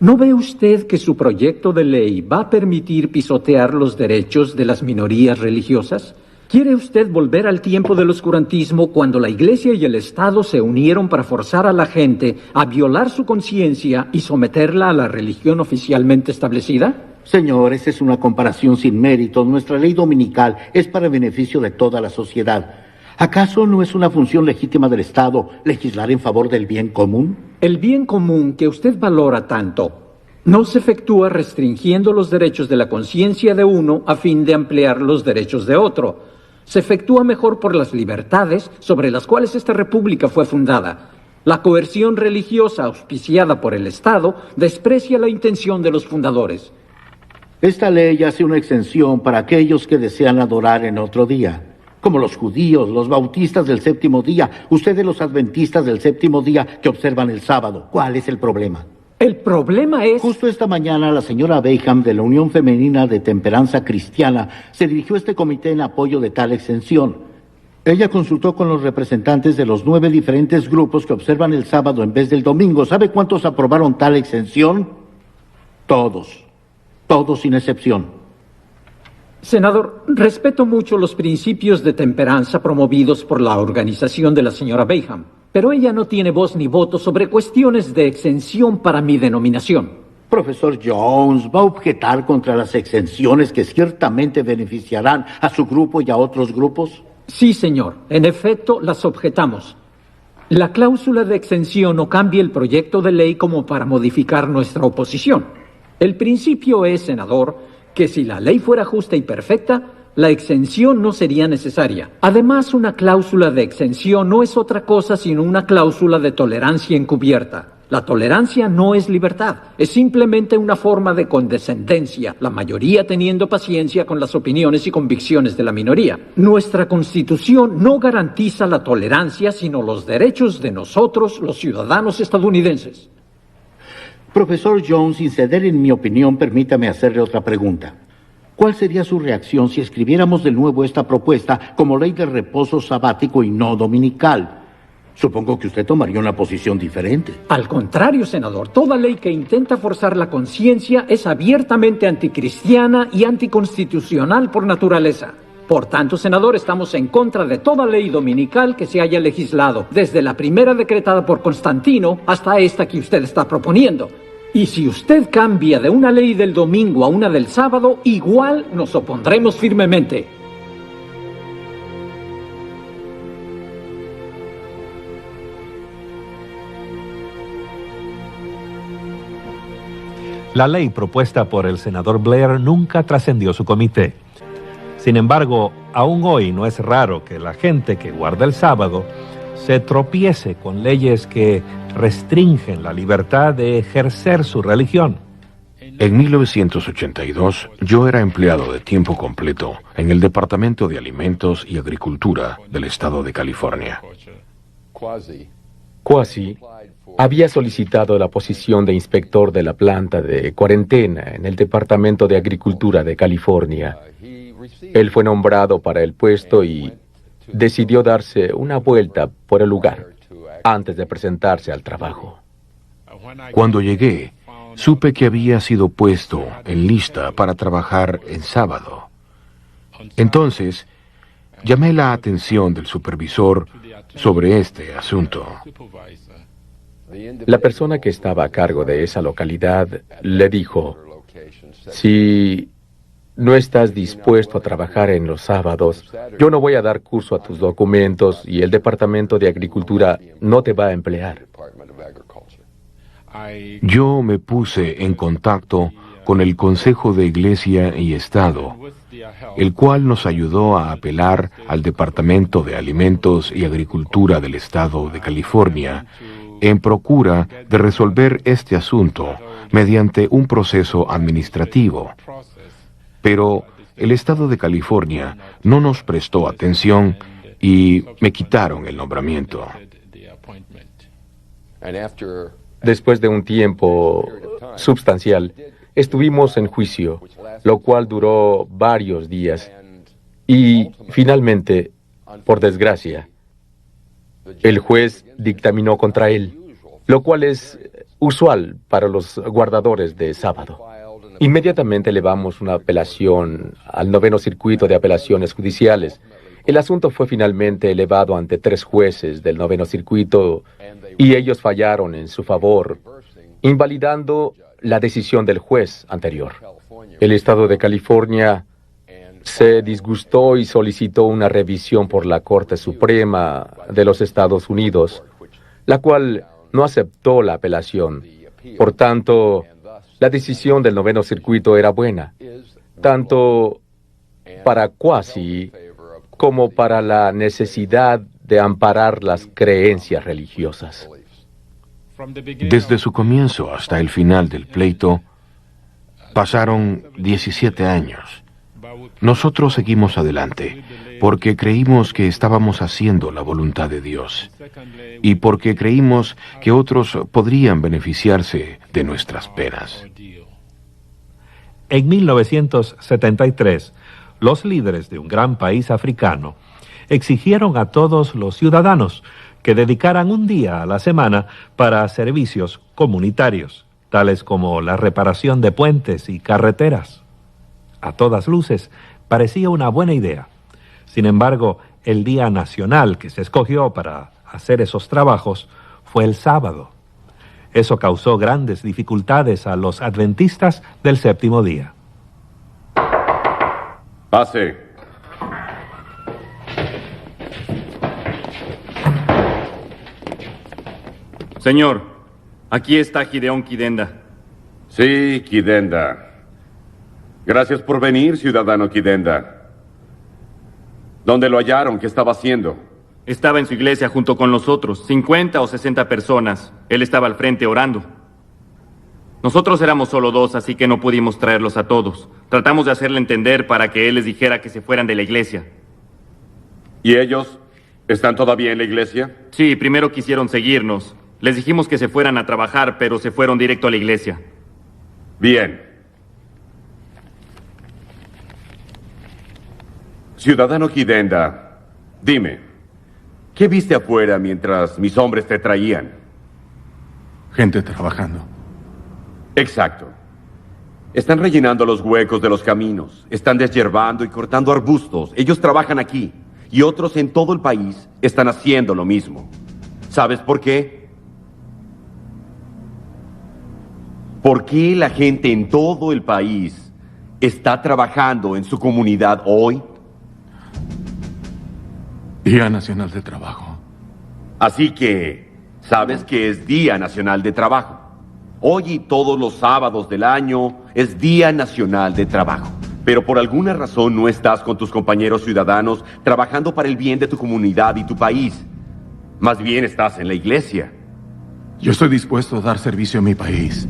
¿no ve usted que su proyecto de ley va a permitir pisotear los derechos de las minorías religiosas? ¿Quiere usted volver al tiempo del oscurantismo cuando la Iglesia y el Estado se unieron para forzar a la gente a violar su conciencia y someterla a la religión oficialmente establecida? Señor, esa es una comparación sin mérito. Nuestra ley dominical es para beneficio de toda la sociedad. ¿Acaso no es una función legítima del Estado legislar en favor del bien común? El bien común que usted valora tanto no se efectúa restringiendo los derechos de la conciencia de uno a fin de ampliar los derechos de otro. Se efectúa mejor por las libertades sobre las cuales esta república fue fundada. La coerción religiosa auspiciada por el Estado desprecia la intención de los fundadores. Esta ley hace una exención para aquellos que desean adorar en otro día, como los judíos, los bautistas del séptimo día, ustedes los adventistas del séptimo día que observan el sábado. ¿Cuál es el problema? El problema es... Justo esta mañana la señora Bayham de la Unión Femenina de Temperanza Cristiana se dirigió a este comité en apoyo de tal exención. Ella consultó con los representantes de los 9 diferentes grupos que observan el sábado en vez del domingo. ¿Sabe cuántos aprobaron tal exención? Todos sin excepción. Senador, respeto mucho los principios de temperanza promovidos por la organización de la señora Bayham, pero ella no tiene voz ni voto sobre cuestiones de exención para mi denominación. Profesor Jones, ¿va a objetar contra las exenciones que ciertamente beneficiarán a su grupo y a otros grupos? Sí, señor. En efecto, las objetamos. La cláusula de exención no cambia el proyecto de ley como para modificar nuestra oposición. El principio es, senador, que si la ley fuera justa y perfecta, la exención no sería necesaria. Además, una cláusula de exención no es otra cosa sino una cláusula de tolerancia encubierta. La tolerancia no es libertad, es simplemente una forma de condescendencia, la mayoría teniendo paciencia con las opiniones y convicciones de la minoría. Nuestra Constitución no garantiza la tolerancia, sino los derechos de nosotros, los ciudadanos estadounidenses. Profesor Jones, sin ceder en mi opinión, permítame hacerle otra pregunta. ¿Cuál sería su reacción si escribiéramos de nuevo esta propuesta como ley de reposo sabático y no dominical? Supongo que usted tomaría una posición diferente. Al contrario, senador, toda ley que intenta forzar la conciencia es abiertamente anticristiana y anticonstitucional por naturaleza. Por tanto, senador, estamos en contra de toda ley dominical que se haya legislado, desde la primera decretada por Constantino hasta esta que usted está proponiendo. Y si usted cambia de una ley del domingo a una del sábado, igual nos opondremos firmemente. La ley propuesta por el senador Blair nunca trascendió su comité. Sin embargo, aún hoy no es raro que la gente que guarda el sábado se tropiece con leyes que restringen la libertad de ejercer su religión. En 1982, yo era empleado de tiempo completo en el Departamento de Alimentos y Agricultura del estado de California. Kwasi había solicitado la posición de inspector de la planta de cuarentena en el Departamento de Agricultura de California. Él fue nombrado para el puesto y decidió darse una vuelta por el lugar antes de presentarse al trabajo. Cuando llegué, supe que había sido puesto en lista para trabajar en sábado. Entonces, llamé la atención del supervisor sobre este asunto. La persona que estaba a cargo de esa localidad le dijo: si no estás dispuesto a trabajar en los sábados, yo no voy a dar curso a tus documentos y el Departamento de Agricultura no te va a emplear. Yo me puse en contacto con el Consejo de Iglesia y Estado, el cual nos ayudó a apelar al Departamento de Alimentos y Agricultura del estado de California en procura de resolver este asunto mediante un proceso administrativo. Pero el estado de California no nos prestó atención y me quitaron el nombramiento. Después de un tiempo substancial, estuvimos en juicio, lo cual duró varios días. Y finalmente, por desgracia, el juez dictaminó contra él, lo cual es usual para los guardadores de sábado. Inmediatamente elevamos una apelación al 9º Circuito de Apelaciones Judiciales. El asunto fue finalmente elevado ante 3 jueces del 9º Circuito y ellos fallaron en su favor, invalidando la decisión del juez anterior. El estado de California se disgustó y solicitó una revisión por la Corte Suprema de los Estados Unidos, la cual no aceptó la apelación. Por tanto, la decisión del 9º Circuito era buena, tanto para Kwasi como para la necesidad de amparar las creencias religiosas. Desde su comienzo hasta el final del pleito, pasaron 17 años. Nosotros seguimos adelante porque creímos que estábamos haciendo la voluntad de Dios y porque creímos que otros podrían beneficiarse de nuestras penas. En 1973, los líderes de un gran país africano exigieron a todos los ciudadanos que dedicaran un día a la semana para servicios comunitarios, tales como la reparación de puentes y carreteras. A todas luces, parecía una buena idea. Sin embargo, el día nacional que se escogió para hacer esos trabajos fue el sábado. Eso causó grandes dificultades a los adventistas del séptimo día. Pase. Señor, aquí está Gideón Kidenda. Sí, Kidenda. Gracias por venir, ciudadano Kidenda. ¿Dónde lo hallaron? ¿Qué estaba haciendo? Estaba en su iglesia junto con los otros, 50 o 60 personas. Él estaba al frente orando. Nosotros éramos solo 2, así que no pudimos traerlos a todos. Tratamos de hacerle entender para que él les dijera que se fueran de la iglesia. ¿Y ellos están todavía en la iglesia? Sí, primero quisieron seguirnos. Les dijimos que se fueran a trabajar, pero se fueron directo a la iglesia. Bien. Ciudadano Kidenda, dime, ¿qué viste afuera mientras mis hombres te traían? Gente trabajando. Exacto. Están rellenando los huecos de los caminos, están deshiervando y cortando arbustos. Ellos trabajan aquí y otros en todo el país están haciendo lo mismo. ¿Sabes por qué? ¿Por qué la gente en todo el país está trabajando en su comunidad hoy? Día Nacional de Trabajo. Así que, sabes que es Día Nacional de Trabajo. Hoy y todos los sábados del año es Día Nacional de Trabajo. Pero por alguna razón no estás con tus compañeros ciudadanos trabajando para el bien de tu comunidad y tu país. Más bien estás en la iglesia. Yo estoy dispuesto a dar servicio a mi país.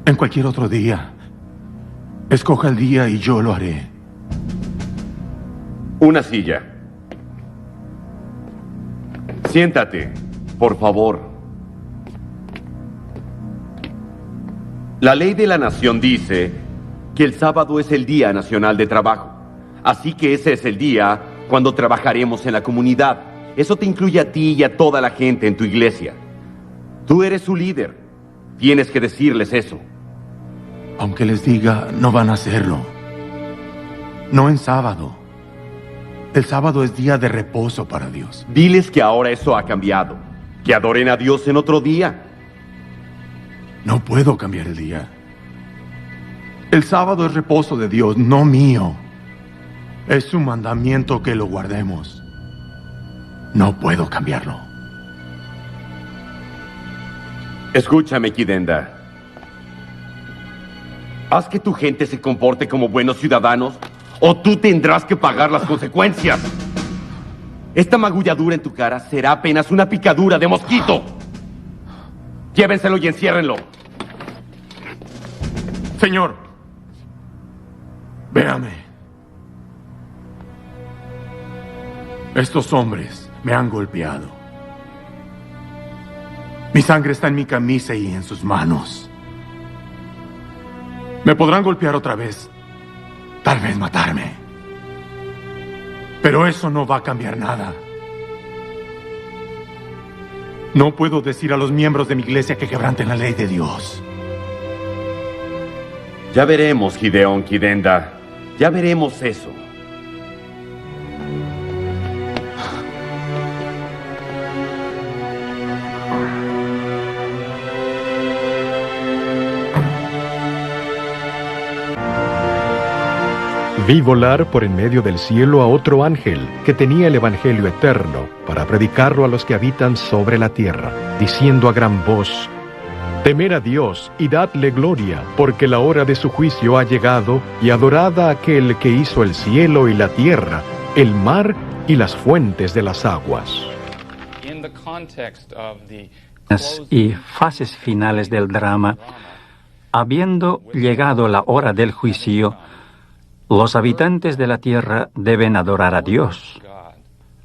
En cualquier otro día. Escoja el día y yo lo haré. Una silla. Siéntate, por favor. La ley de la nación dice que el sábado es el Día Nacional de Trabajo. Así que ese es el día cuando trabajaremos en la comunidad. Eso te incluye a ti y a toda la gente en tu iglesia. Tú eres su líder. Tienes que decirles eso. Aunque les diga, no van a hacerlo. No en sábado. El sábado es día de reposo para Dios. Diles que ahora eso ha cambiado. Que adoren a Dios en otro día. No puedo cambiar el día. El sábado es reposo de Dios, no mío. Es su mandamiento que lo guardemos. No puedo cambiarlo. Escúchame, Kidenda. Haz que tu gente se comporte como buenos ciudadanos o tú tendrás que pagar las consecuencias. Esta magulladura en tu cara será apenas una picadura de mosquito. Llévenselo y enciérrenlo. Señor, véame. Estos hombres me han golpeado. Mi sangre está en mi camisa y en sus manos. Me podrán golpear otra vez, tal vez matarme. Pero eso no va a cambiar nada. No puedo decir a los miembros de mi iglesia que quebranten la ley de Dios. Ya veremos, Gideón Kidenda. Ya veremos eso. Vi volar por en medio del cielo a otro ángel que tenía el Evangelio eterno para predicarlo a los que habitan sobre la tierra, diciendo a gran voz: Temed a Dios y dadle gloria, porque la hora de su juicio ha llegado, y adorad a aquel que hizo el cielo y la tierra, el mar y las fuentes de las aguas. Y fases finales del drama, habiendo llegado la hora del juicio, los habitantes de la tierra deben adorar a Dios.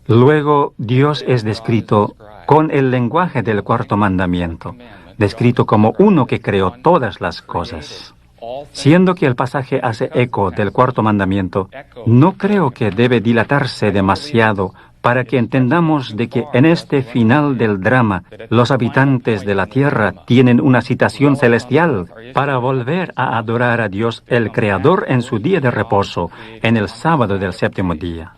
Luego, Dios es descrito con el lenguaje del cuarto mandamiento, descrito como uno que creó todas las cosas. Siendo que el pasaje hace eco del cuarto mandamiento, no creo que debe dilatarse demasiado para que entendamos de que en este final del drama, los habitantes de la tierra tienen una citación celestial para volver a adorar a Dios el Creador en su día de reposo, en el sábado del séptimo día.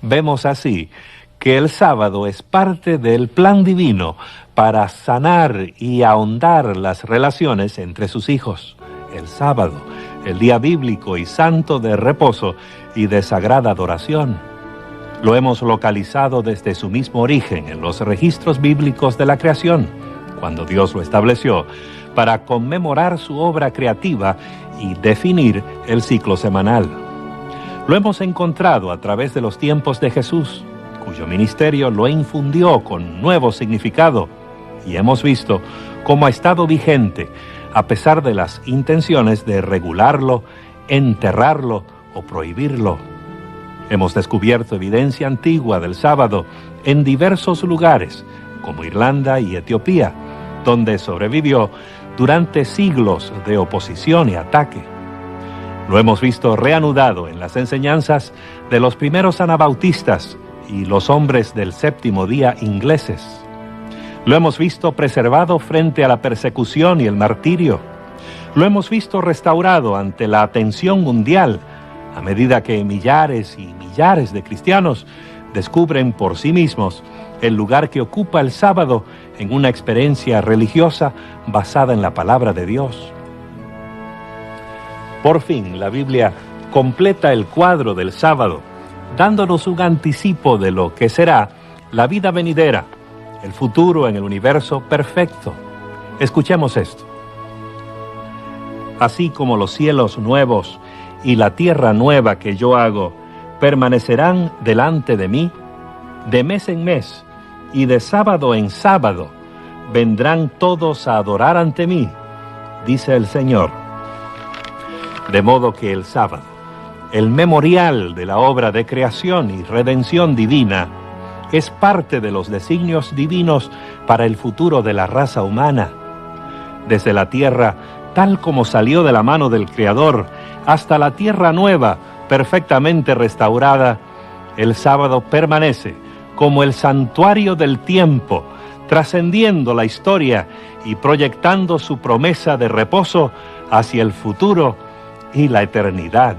Vemos así que el sábado es parte del plan divino para sanar y ahondar las relaciones entre sus hijos. El sábado, el día bíblico y santo de reposo y de sagrada adoración. Lo hemos localizado desde su mismo origen en los registros bíblicos de la creación, cuando Dios lo estableció para conmemorar su obra creativa y definir el ciclo semanal. Lo hemos encontrado a través de los tiempos de Jesús, cuyo ministerio lo infundió con nuevo significado, y hemos visto cómo ha estado vigente a pesar de las intenciones de regularlo, enterrarlo o prohibirlo. Hemos descubierto evidencia antigua del sábado en diversos lugares, como Irlanda y Etiopía, donde sobrevivió durante siglos de oposición y ataque. Lo hemos visto reanudado en las enseñanzas de los primeros anabautistas y los hombres del séptimo día ingleses. Lo hemos visto preservado frente a la persecución y el martirio. Lo hemos visto restaurado ante la atención mundial, a medida que millares y millares de cristianos descubren por sí mismos el lugar que ocupa el sábado en una experiencia religiosa basada en la palabra de Dios. Por fin, la Biblia completa el cuadro del sábado, dándonos un anticipo de lo que será la vida venidera, el futuro en el universo perfecto. Escuchemos esto. Así como los cielos nuevos y la tierra nueva que yo hago permanecerán delante de mí, de mes en mes y de sábado en sábado vendrán todos a adorar ante mí, dice el Señor. De modo que el sábado, el memorial de la obra de creación y redención divina, es parte de los designios divinos para el futuro de la raza humana. Desde la tierra, tal como salió de la mano del Creador, hasta la tierra nueva, perfectamente restaurada, el sábado permanece como el santuario del tiempo, trascendiendo la historia y proyectando su promesa de reposo hacia el futuro y la eternidad.